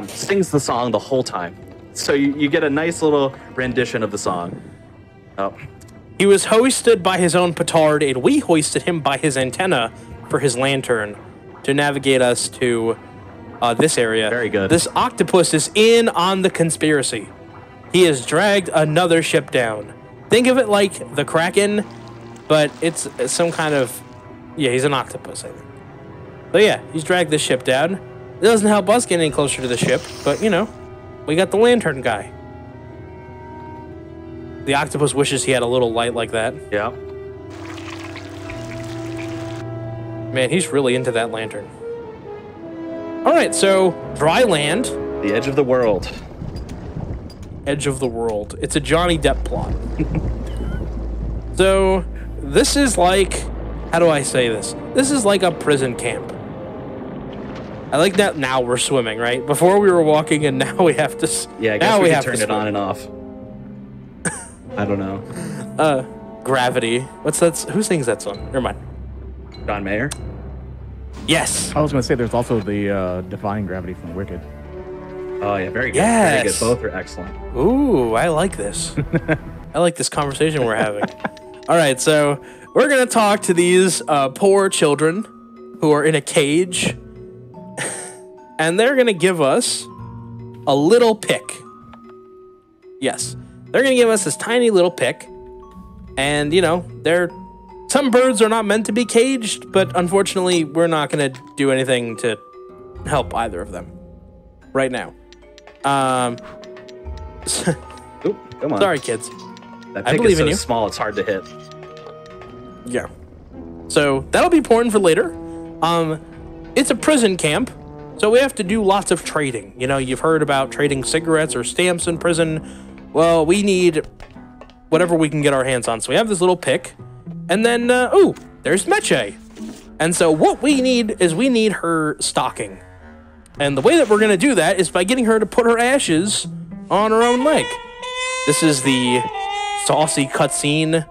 Sings the song the whole time. So you get a nice little rendition of the song. Oh. He was hoisted by his own petard, and we hoisted him by his antenna for his lantern to navigate us to this area. Very good. This octopus is in on the conspiracy. He has dragged another ship down. Think of it like the Kraken, but it's some kind of... Yeah, he's an octopus, I think. So yeah, he's dragged this ship down. It doesn't help us get any closer to the ship, but, you know, we got the lantern guy. The octopus wishes he had a little light like that. Yeah. Man, he's really into that lantern. All right, so dry land. The edge of the world. Edge of the world. It's a Johnny Depp plot. So this is like, how do I say this? This is like a prison camp. I like that now we're swimming, right? Before we were walking and now we have to... Yeah, I guess we can turn it on and off. I don't know. Gravity. What's that? Who sings that song? Never mind. John Mayer? Yes. I was going to say there's also the Defying Gravity from Wicked. Oh, yeah, very good. Yes. Very good. Both are excellent. Ooh, I like this. I like this conversation we're having. All right, so we're going to talk to these poor children who are in a cage, and they're going to give us a little pick. Yes, they're going to give us this tiny little pick, and, you know, some birds are not meant to be caged, but unfortunately, we're not going to do anything to help either of them right now. Oop, come on. Sorry, kids. That I pick believe is so in you. small, it's hard to hit. Yeah. So that'll be important for later. It's a prison camp, so we have to do lots of trading. You know, you've heard about trading cigarettes or stamps in prison. Well, we need whatever we can get our hands on. So we have this little pick, and then, ooh, there's Meche. And so what we need is we need her stocking. And the way that we're going to do that is by getting her to put her ashes on her own leg. This is the saucy cutscene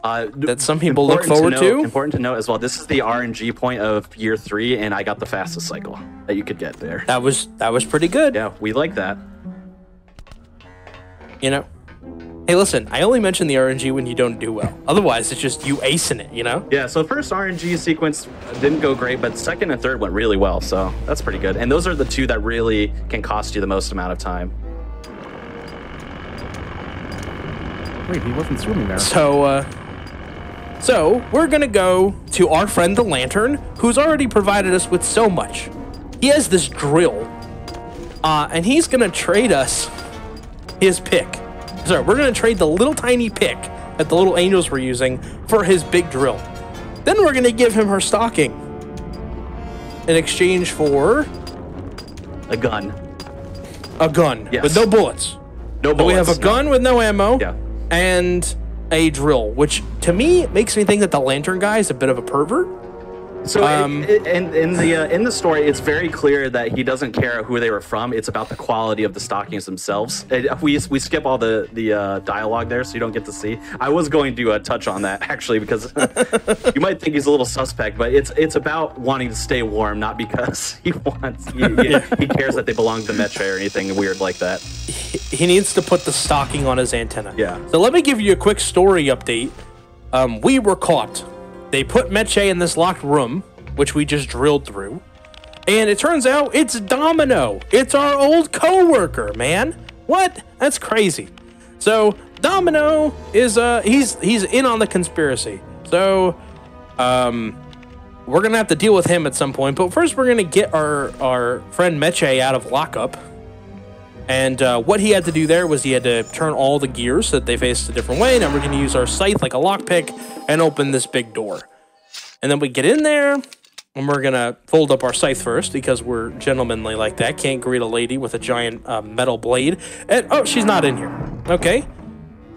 that some people look forward to. Important to note as well, this is the RNG point of year 3, and I got the fastest cycle that you could get there. That was pretty good. Yeah, we like that. You know? Hey, listen, I only mention the RNG when you don't do well. Otherwise, it's just you acing it, you know? Yeah, so first RNG sequence didn't go great, but second and third went really well, so that's pretty good. And those are the two that really can cost you the most amount of time. Wait, he wasn't swimming there. So we're gonna go to our friend the Lantern, who's already provided us with so much. He has this drill, and he's gonna trade us his pick. Sorry, we're gonna trade the little tiny pick that the little angels were using for his big drill. Then we're gonna give him her stocking in exchange for A gun. a gun Yes. with no bullets. No So bullets. we have a gun with no ammo. Yeah. And a drill, which to me makes me think that the Lantern guy is a bit of a pervert. So in the story, it's very clear that he doesn't care who they were from. It's about the quality of the stockings themselves. We skip all the dialogue there, so you don't get to see. I was going to touch on that actually because you might think he's a little suspect, but it's about wanting to stay warm, not because he cares that they belong to Meche or anything weird like that. He needs to put the stocking on his antenna. Yeah. So let me give you a quick story update. We were caught. They put Meche in this locked room, which we just drilled through. And it turns out it's Domino. It's our old co-worker, man. What? That's crazy. So Domino is he's in on the conspiracy. So we're gonna have to deal with him at some point. But first we're gonna get our friend Meche out of lockup. And what he had to do there was he had to turn all the gears so that they faced a different way. Now we're going to use our scythe like a lockpick and open this big door. And then we get in there, and we're going to fold up our scythe first because we're gentlemanly like that. Can't greet a lady with a giant metal blade. And, oh, she's not in here. Okay.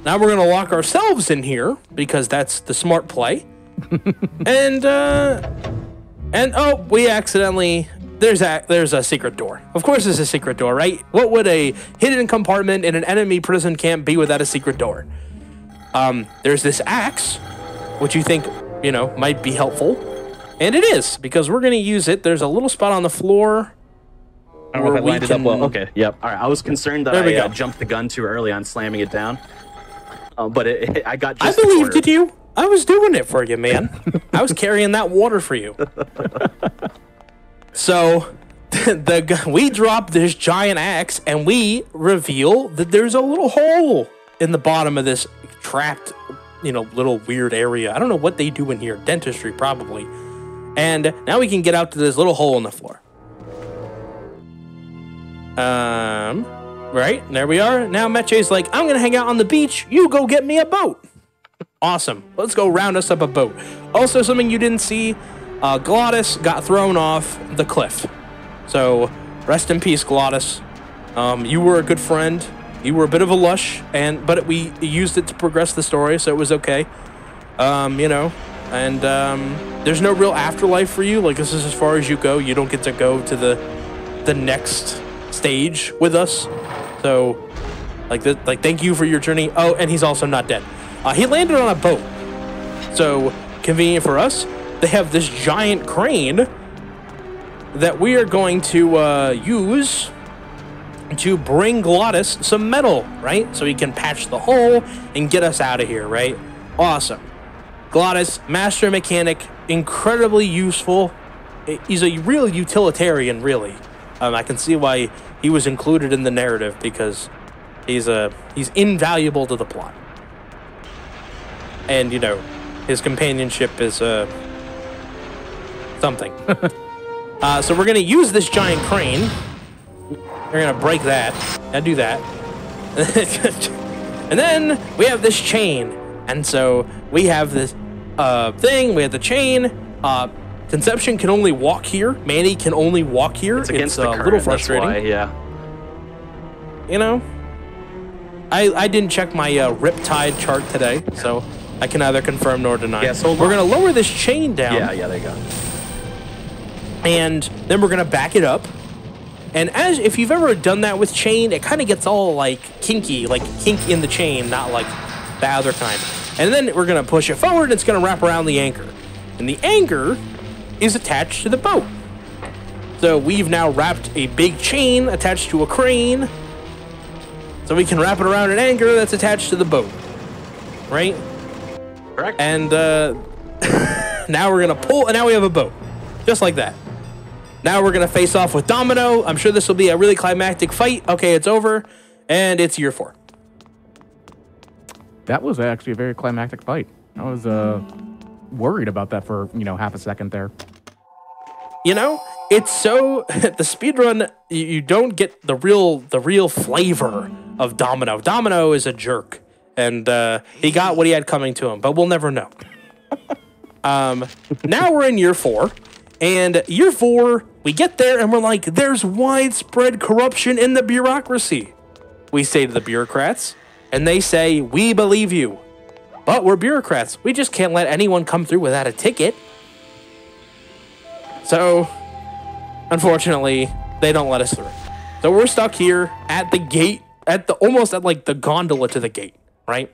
Now we're going to lock ourselves in here because that's the smart play. and oh, we accidentally... There's a secret door. Of course there's a secret door, right? What would a hidden compartment in an enemy prison camp be without a secret door? There's this axe, which you think, might be helpful. And it is, because we're going to use it. There's a little spot on the floor. I don't know if I lined it up well. Okay, yep. All right, I was concerned that I jumped the gun too early on slamming it down. But I got just I believed in you. I was doing it for you, man. I was carrying that water for you. So, we drop this giant axe and we reveal that there's a little hole in the bottom of this trapped, little weird area. I don't know what they do in here. Dentistry, probably. And now we can get out to this little hole in the floor. Right, there we are. Now Meche's like, I'm gonna hang out on the beach. You go get me a boat. Awesome. Let's go round us up a boat. Also, something you didn't see, Glottis got thrown off the cliff. So, rest in peace, Glottis. You were a good friend. You were a bit of a lush, but we used it to progress the story, so it was okay. There's no real afterlife for you. Like, this is as far as you go. You don't get to go to the next stage with us. So, thank you for your journey. Oh, and he's also not dead. He landed on a boat. So, convenient for us. They have this giant crane that we are going to use to bring Glottis some metal, right? So he can patch the hole and get us out of here, right? Awesome. Glottis, master mechanic, incredibly useful. He's a real utilitarian, really. I can see why he was included in the narrative, because he's invaluable to the plot. And, his companionship is something. So we're going to use this giant crane. We're going to break that. And do that. And then we have this chain. And so we have this thing. We have the chain. Conception can only walk here. Manny can only walk here. It's against the current, a little frustrating. That's why, yeah. I didn't check my Riptide chart today, so I can neither confirm nor deny. Yeah, so we're going to lower this chain down. Yeah, there you go. And then we're going to back it up. And if you've ever done that with chain, it kind of gets all kinky, like kink in the chain, not like the other kind. And then we're going to push it forward, and it's going to wrap around the anchor. And the anchor is attached to the boat. So we've now wrapped a big chain attached to a crane, so we can wrap it around an anchor that's attached to the boat. Right? Correct. And now we're going to pull, and now we have a boat. Just like that. Now we're going to face off with Domino. I'm sure this will be a really climactic fight. Okay, it's over, and it's year 4. That was actually a very climactic fight. I was worried about that for, half a second there. It's so the speedrun, you don't get the real flavor of Domino. Domino is a jerk, and he got what he had coming to him, but we'll never know. Now we're in year 4, and year 4, we get there and we're like, there's widespread corruption in the bureaucracy. We say to the bureaucrats, and they say, we believe you. But we're bureaucrats. We just can't let anyone come through without a ticket. So, unfortunately, they don't let us through. So we're stuck here at the gate, almost at the gondola to the gate, right?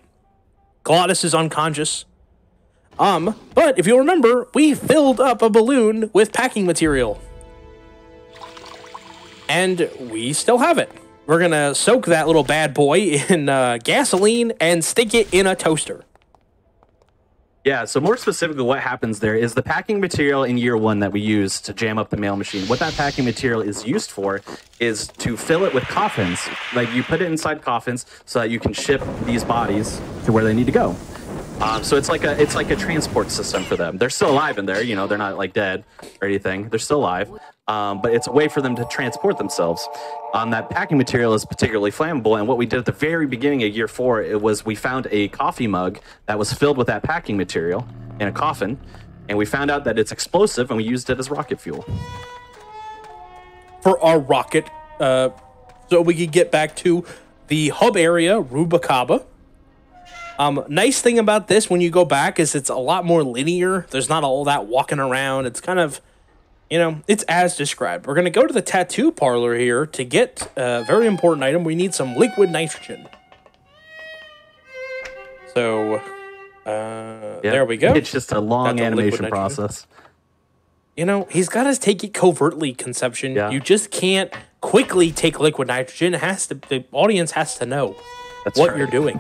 Glottis is unconscious. But if you'll remember, we filled up a balloon with packing material. And we still have it. We're going to soak that little bad boy in gasoline and stick it in a toaster. Yeah, so more specifically, what happens there is the packing material in year 1 that we use to jam up the mail machine. What that packing material is used for is to fill it with coffins. Like, you put it inside coffins so that you can ship these bodies to where they need to go. So it's like a transport system for them. They're still alive in there, they're not dead or anything. They're still alive, but it's a way for them to transport themselves. That packing material is particularly flammable, and what we did at the very beginning of year 4, it was we found a coffee mug that was filled with that packing material in a coffin, and we found out that it's explosive, and we used it as rocket fuel. For our rocket, so we could get back to the hub area, Rubacaba. Nice thing about this, when you go back, is it's a lot more linear. There's not all that walking around. It's kind of, it's as described. We're going to go to the tattoo parlor here to get a very important item. We need some liquid nitrogen. So, there we go. It's just a long animation process. He's got to take it covertly, Conception. Yeah. You just can't quickly take liquid nitrogen. The audience has to know what you're doing.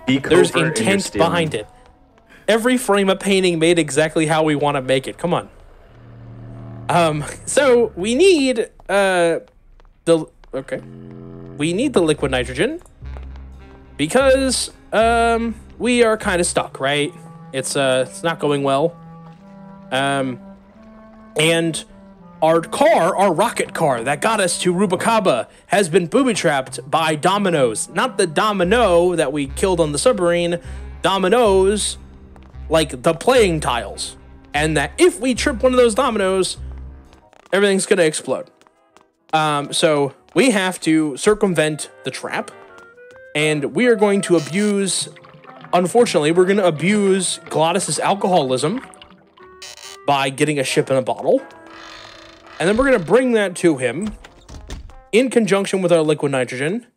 There's intent behind it. Every frame of painting made exactly how we want to make it. Come on. So we need we need the liquid nitrogen because we are kind of stuck, right? It's not going well. And our rocket car that got us to Rubacaba has been booby-trapped by dominoes. Not the domino that we killed on the submarine, dominoes like the playing tiles. And that if we trip one of those dominoes, everything's gonna explode. So we have to circumvent the trap, and we are going to abuse, unfortunately, we're gonna abuse Glottis's alcoholism by getting a ship in a bottle. And then we're going to bring that to him in conjunction with our liquid nitrogen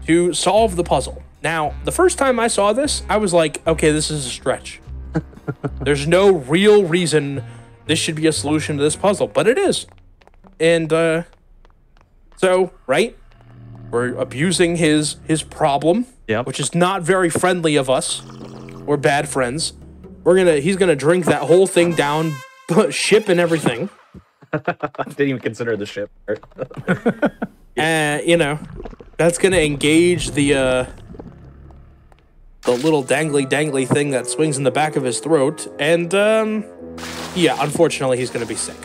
to solve the puzzle. Now, the first time I saw this, I was like, okay, this is a stretch. There's no real reason this should be a solution to this puzzle, but it is. And so, right? We're abusing his problem, which is not very friendly of us. We're bad friends. He's gonna drink that whole thing down, ship and everything. Didn't even consider the ship. You know, that's gonna engage the little dangly thing that swings in the back of his throat, and yeah, unfortunately, he's gonna be sick.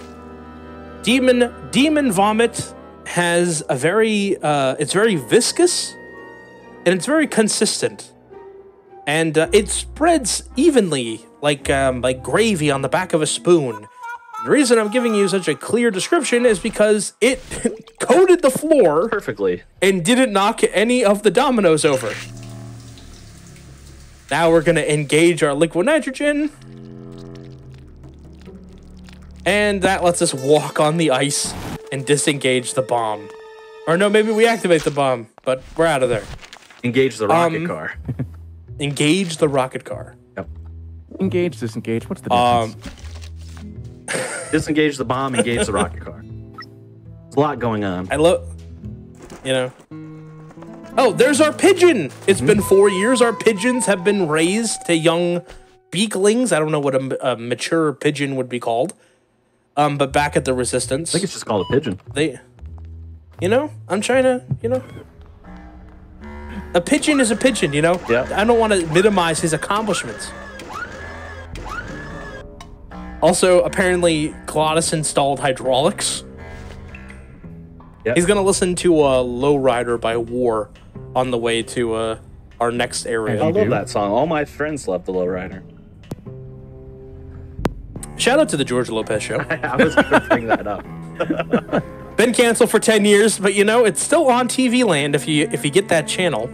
Demon vomit has a very it's very viscous and it's very consistent, and it spreads evenly like gravy on the back of a spoon. The reason I'm giving you such a clear description is because it coated the floor perfectly and didn't knock any of the dominoes over. Now we're gonna engage our liquid nitrogen, and that lets us walk on the ice and disengage the bomb. Or no, maybe we activate the bomb, but we're out of there. Engage the rocket car. Engage the rocket car. Yep. Engage, disengage. What's the difference? Disengage the bomb, engage the rocket car. There's a lot going on. I love, you know. Oh, there's our pigeon. It's been 4 years. Our pigeons have been raised to young beaklings. I don't know what a mature pigeon would be called. But back at the Resistance. I think it's just called a pigeon. You know, I'm trying to, you know. A pigeon is a pigeon, you know? Yeah. I don't want to minimize his accomplishments. Also, apparently, Glottis installed hydraulics. Yep. He's gonna listen to Lowrider by War on the way to our next area. I love that song. All my friends love the Lowrider. Shout out to the George Lopez show. I was going to bring that up. Been canceled for 10 years, but you know, it's still on TV land if you get that channel.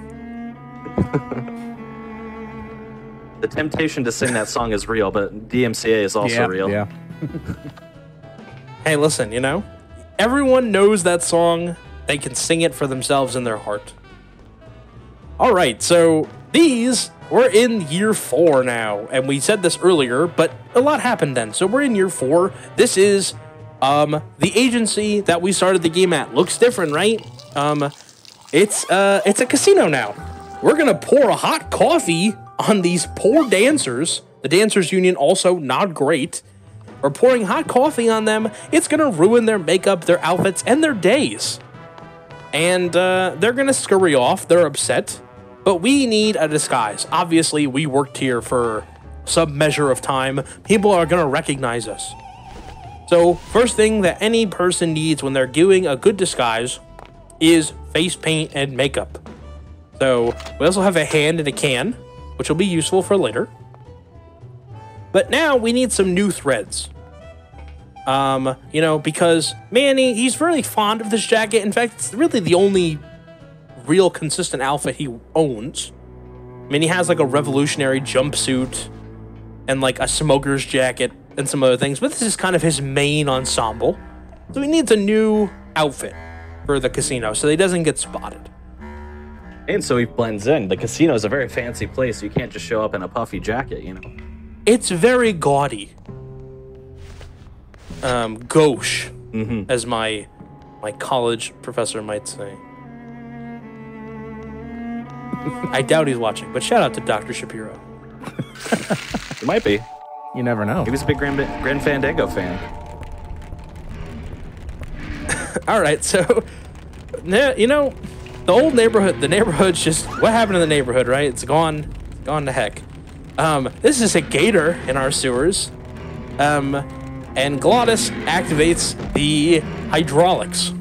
The temptation to sing that song is real, but DMCA is also real. Yeah. Hey, listen, you know, everyone knows that song. They can sing it for themselves in their heart. All right, so we're in year 4 now, and we said this earlier, but a lot happened then. So we're in year 4. This is the agency that we started the game at. Looks different, right? It's a casino now. We're gonna pour a hot coffee on these poor dancers. The Dancers Union also not great. We're pouring hot coffee on them. It's gonna ruin their makeup, their outfits, and their days. And they're gonna scurry off. They're upset. But we need a disguise. Obviously, we worked here for some measure of time. People are gonna recognize us. So, first thing that any person needs when they're doing a good disguise is face paint and makeup. So, we also have a hand in a can, which will be useful for later. But now we need some new threads. You know, because Manny, he's really fond of this jacket. In fact, it's really the only real consistent outfit he owns. I mean, he has like a revolutionary jumpsuit and like a smoker's jacket and some other things, but this is kind of his main ensemble. So he needs a new outfit for the casino so he doesn't get spotted. And so he blends in. The casino is a very fancy place. You can't just show up in a puffy jacket, you know. It's very gaudy. Gauche, as my college professor might say. I doubt he's watching, but shout out to Dr. Shapiro. He might be. You never know. He was a big Grand Fandango fan. All right, so, you know, the old neighborhood, the neighborhood's just, what happened to the neighborhood, right? It's gone to heck. This is a gator in our sewers. And Glottis activates the hydraulics,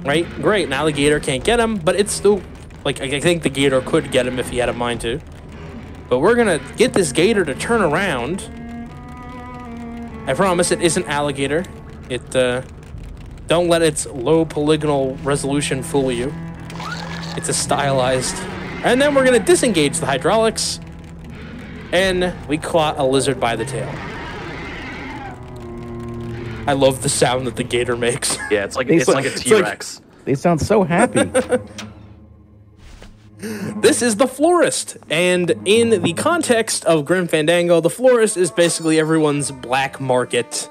right? Great, now the gator can't get him, but it's still, like, I think the gator could get him if he had a mind to. But we're gonna get this gator to turn around. I promise it isn't alligator. It, don't let its low polygonal resolution fool you. It's a stylized. And then we're gonna disengage the hydraulics, and we caught a lizard by the tail. I love the sound that the gator makes. Yeah, it's like a T-Rex. They sound so happy. This is the Florist, and in the context of Grim Fandango, the Florist is basically everyone's black market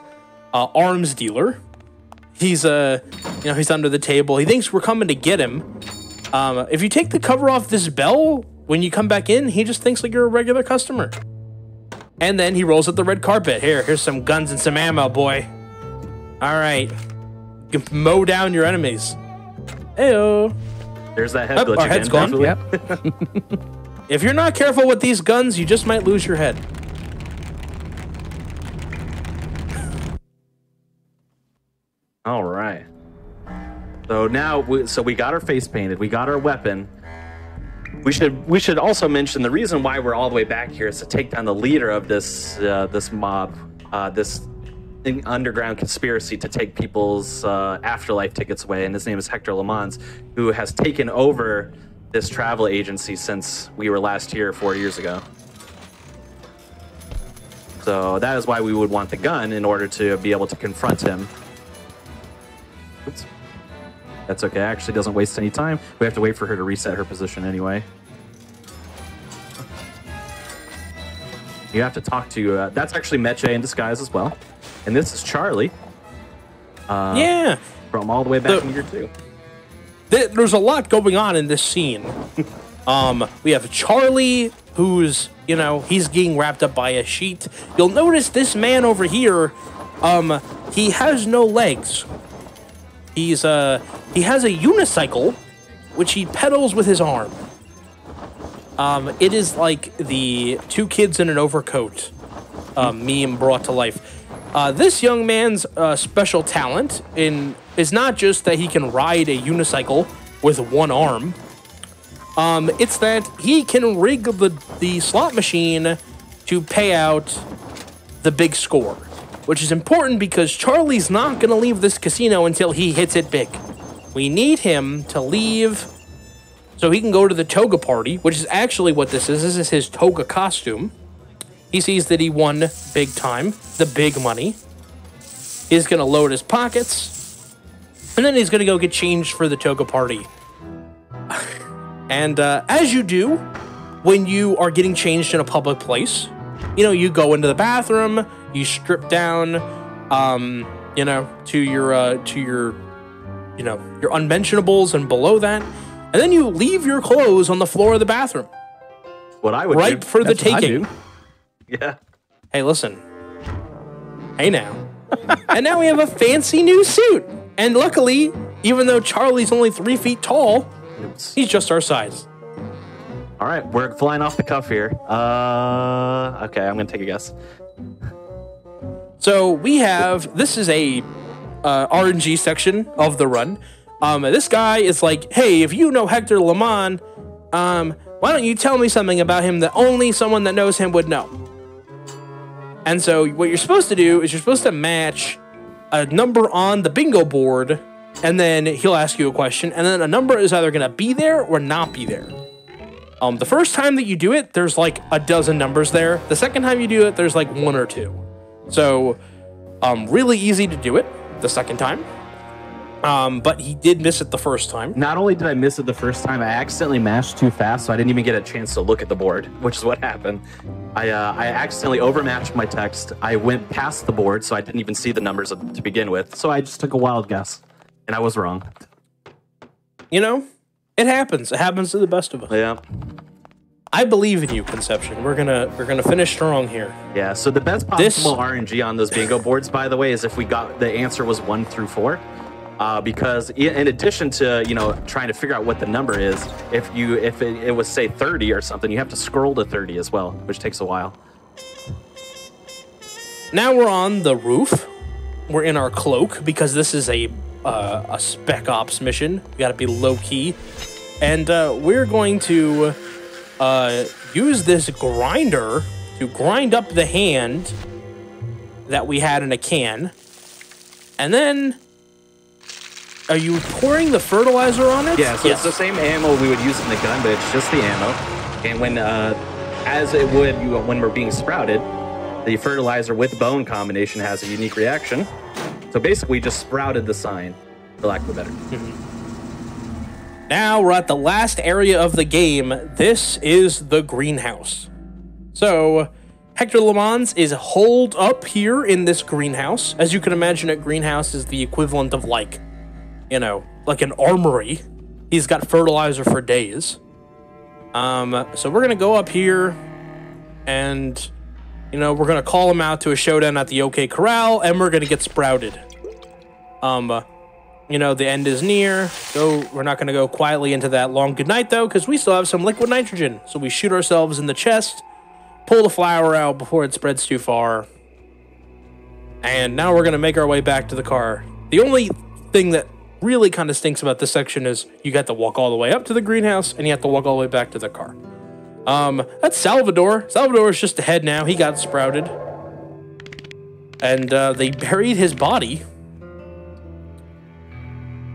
arms dealer. He's he's under the table. He thinks we're coming to get him. If you take the cover off this bell, when you come back in, he just thinks like you're a regular customer. And then he rolls out the red carpet. Here's some guns and some ammo, boy. All right, you can mow down your enemies. Heyo. There's that head glitch our again. head's gone. Yep. If you're not careful with these guns, you just might lose your head. All right. So now, we got our face painted. We got our weapon. We should also mention the reason why we're all the way back here is to take down the leader of this this mob, this underground conspiracy to take people's afterlife tickets away, and his name is Hector Lamans, who has taken over this travel agency since we were last here 4 years ago. So that is why we would want the gun in order to be able to confront him. Oops. That's okay. Actually doesn't waste any time. We have to wait for her to reset her position anyway. You have to talk to... that's actually Meche in disguise as well. And this is Charlie. Yeah. From all the way back in year 2. There's a lot going on in this scene. We have Charlie, who's, he's getting wrapped up by a sheet. You'll notice this man over here, he has no legs. He has a unicycle, which he pedals with his arm. It is like the two kids in an overcoat meme brought to life. This young man's special talent is not just that he can ride a unicycle with one arm. It's that he can rig the slot machine to pay out the big score, which is important because Charlie's not going to leave this casino until he hits it big. We need him to leave so he can go to the toga party, which is actually what this is. This is his toga costume. He sees that he won big time, the big money. He's going to load his pockets, and then he's going to go get changed for the toga party. And as you do when you are getting changed in a public place, you go into the bathroom, you strip down, to your unmentionables and below that, and then you leave your clothes on the floor of the bathroom. What I would right do. for the That's what I taking. do. Yeah. Hey, listen. Hey now. And now we have a fancy new suit. And luckily, even though Charlie's only 3 feet tall, he's just our size. All right, we're flying off the cuff here. Okay, I'm gonna take a guess. So we have, this is a RNG section of the run. This guy is like, hey, if you know Hector Lamans, why don't you tell me something about him that only someone that knows him would know? And so what you're supposed to do is you're supposed to match a number on the bingo board, and then he'll ask you a question, and then a number is either going to be there or not be there. The first time that you do it, there's like a dozen numbers there. The second time you do it, there's like 1 or 2. So, really easy to do it the second time. But he did miss it the first time. Not only did I miss it the first time, I accidentally mashed too fast, so I didn't even get a chance to look at the board, which is what happened. I accidentally overmatched my text. I went past the board, so I didn't even see the numbers to begin with. So I just took a wild guess, and I was wrong. It happens. It happens to the best of us. Yeah. I believe in you, Conception. We're gonna finish strong here. Yeah. So the best possible RNG on those bingo boards, by the way, is if we got the answer was 1 through 4. because in addition to trying to figure out what the number is, if it was say 30 or something, you have to scroll to 30 as well, which takes a while. Now we're on the roof. We're in our cloak because this is a spec ops mission. We got to be low key, and we're going to use this grinder to grind up the hand that we had in a can, and then. Are you pouring the fertilizer on it? Yeah, so it's the same ammo we would use in the gun, but it's just the ammo. And when, as it would when we're being sprouted, the fertilizer with bone combination has a unique reaction. So basically, we just sprouted the sign, for lack of a better. Now we're at the last area of the game. This is the greenhouse. So Hector LeMans is holed up here in this greenhouse. As you can imagine, a greenhouse is the equivalent of like an armory. He's got fertilizer for days. So we're gonna go up here, and we're gonna call him out to a showdown at the OK Corral, and we're gonna get sprouted. The end is near, so we're not gonna go quietly into that long goodnight though, because we still have some liquid nitrogen. So we shoot ourselves in the chest, pull the flower out before it spreads too far, and now we're gonna make our way back to the car. The only thing that really kind of stinks about this section is you got to walk all the way up to the greenhouse and you have to walk all the way back to the car. That's Salvador. Salvador is just ahead now. He got sprouted. And they buried his body.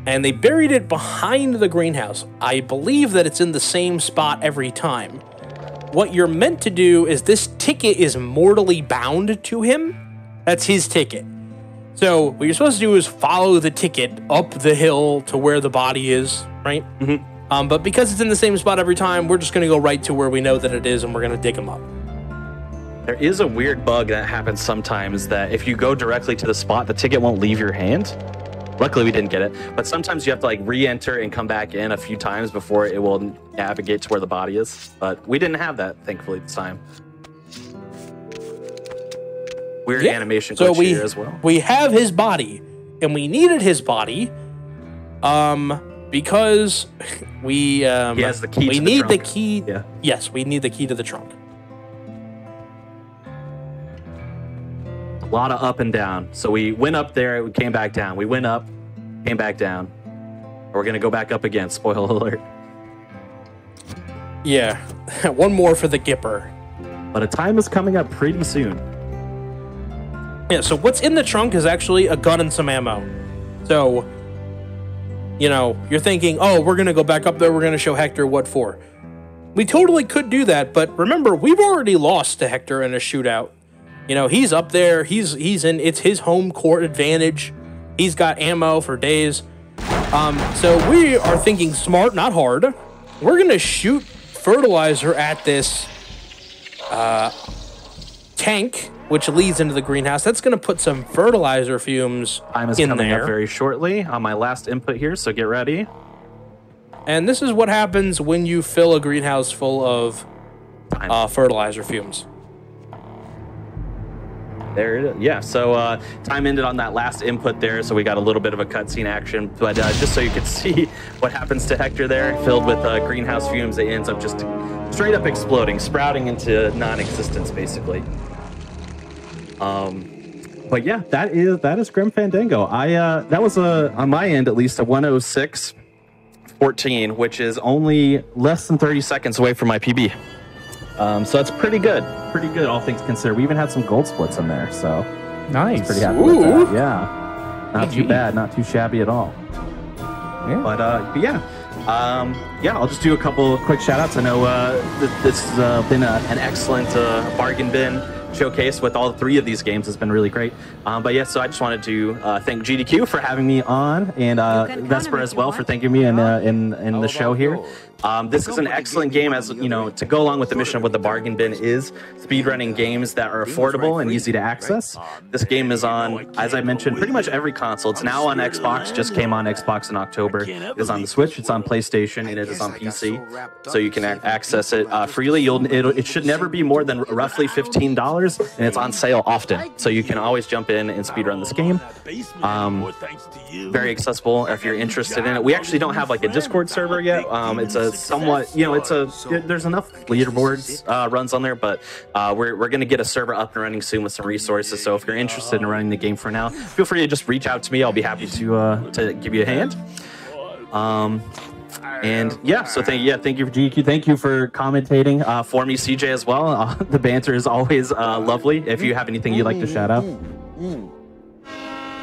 And they buried it behind the greenhouse. I believe that it's in the same spot every time. What you're meant to do is this ticket is mortally bound to him. That's his ticket. So what you're supposed to do is follow the ticket up the hill to where the body is, right? Mm-hmm. But because it's in the same spot every time, we're just going to go right to where we know that it is, and we're going to dig him up. There is a weird bug that happens sometimes that if you go directly to the spot, the ticket won't leave your hand. Luckily, we didn't get it. But sometimes you have to re-enter and come back in a few times before it will navigate to where the body is. But we didn't have that, thankfully, this time. Weird animation glitch here as well. We have his body, and we needed his body, because he has the key. We need the key. Yeah. Yes, we need the key to the trunk. A lot of up and down. So we went up there, we came back down. We went up, came back down. We're gonna go back up again. Spoiler alert. Yeah, one more for the Gipper. But a time is coming up pretty soon. Yeah, so what's in the trunk is actually a gun and some ammo. So, you're thinking, oh, we're going to go back up there, we're going to show Hector what for. We totally could do that, but remember, we've already lost to Hector in a shootout. He's up there, it's his home court advantage. He's got ammo for days. So we are thinking smart, not hard. We're going to shoot fertilizer at this tank, which leads into the greenhouse. That's going to put some fertilizer fumes Time is in coming there. up very shortly on my last input here, so get ready. And this is what happens when you fill a greenhouse full of fertilizer fumes. There it is. Yeah, so time ended on that last input there, so we got a little bit of a cutscene action. But just so you can see what happens to Hector there, filled with greenhouse fumes, it ends up just straight up exploding, sprouting into non-existence, basically. But yeah, that is Grim Fandango. That was on my end at least a 106.14, which is only less than 30 seconds away from my PB. So that's pretty good, all things considered. We even had some gold splits in there, so nice. Pretty happy with that. Yeah, not too bad, not too shabby at all. Yeah. But I'll just do a couple of quick shout outs. I know this has been an excellent bargain bin showcase with all three of these games. Has been really great. So I just wanted to thank GDQ for having me on, and Vesper as well for thanking me in the show here. This is an excellent game, as you know, to go along with the mission of what the bargain bin is: speedrunning games that are affordable and easy to access. This game is on, as I mentioned, pretty much every console. It's now on Xbox, just came on Xbox in October. It is on the Switch, it's on PlayStation, and it is on PC. So you can access it freely. It should never be more than roughly $15. $10, and it's on sale often. So you can always jump in and speedrun this game. Very accessible if you're interested in it. We actually don't have like a Discord server yet. It's a somewhat, there's enough leaderboards runs on there, but we're going to get a server up and running soon with some resources. So if you're interested in running the game for now, feel free to just reach out to me. I'll be happy to give you a hand. And yeah, so thank you for GDQ. Thank you for commentating for me, CJ, as well. The banter is always lovely. If you have anything you'd like to shout out.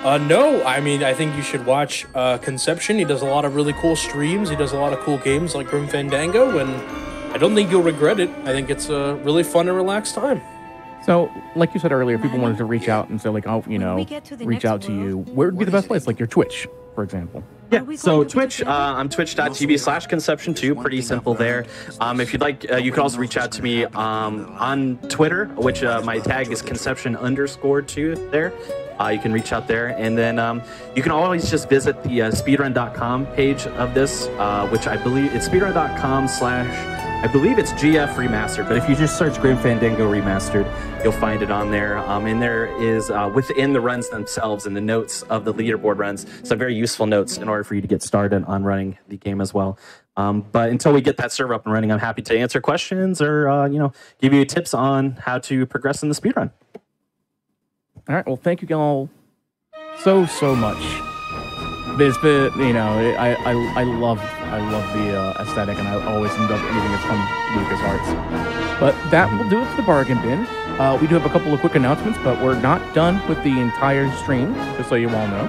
No, I mean, I think you should watch Conception. He does a lot of really cool streams. He does a lot of cool games like Grim Fandango, and I don't think you'll regret it. I think it's a really fun and relaxed time. So, like you said earlier, if people wanted to reach out and say, like, oh, reach out to you, where would be the best place? Like your Twitch, for example. Yeah, so Twitch, I'm twitch.tv/conception2, pretty simple there. If you'd like, you can also reach out to me on Twitter, which my tag is conception_2 there. You can reach out there, and then you can always just visit the speedrun.com page of this, which I believe it's speedrun.com/ I believe it's GF Remastered, but if you just search Grim Fandango Remastered, you'll find it on there. And there is, within the runs themselves and the notes of the leaderboard runs, some very useful notes in order for you to get started on running the game as well. But until we get that server up and running, I'm happy to answer questions or, give you tips on how to progress in the speedrun. All right, well, thank you all so much. It's been, I love the aesthetic, and I always love anything that's from LucasArts. But that will do it for the bargain bin. We do have a couple of quick announcements, but we're not done with the entire stream, just so you all know.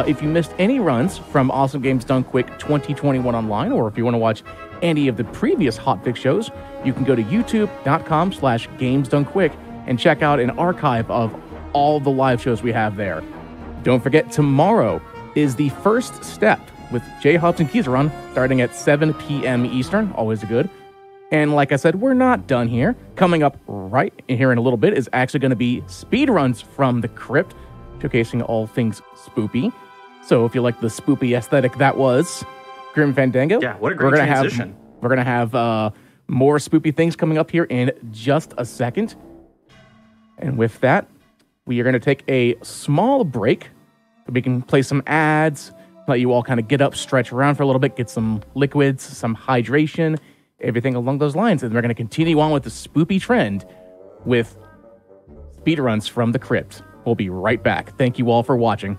If you missed any runs from Awesome Games Done Quick 2021 online, or if you want to watch any of the previous Hotfix shows, you can go to youtube.com/gamesdonequick and check out an archive of all the live shows we have there. Don't forget, tomorrow is the first step with J. Hobson Kieseron, starting at 7 p.m. Eastern, always good. And like I said, we're not done here. Coming up right here in a little bit is actually going to be speedruns from the crypt, showcasing all things spoopy. So if you like the spoopy aesthetic that was Grim Fandango, yeah, what a great transition. We're going to have more spoopy things coming up here in just a second. And with that, we are going to take a small break. We can play some ads, let you all kind of get up, stretch around for a little bit, get some liquids, some hydration, everything along those lines. And we're going to continue on with the spoopy trend with speedruns from the crypt. We'll be right back. Thank you all for watching.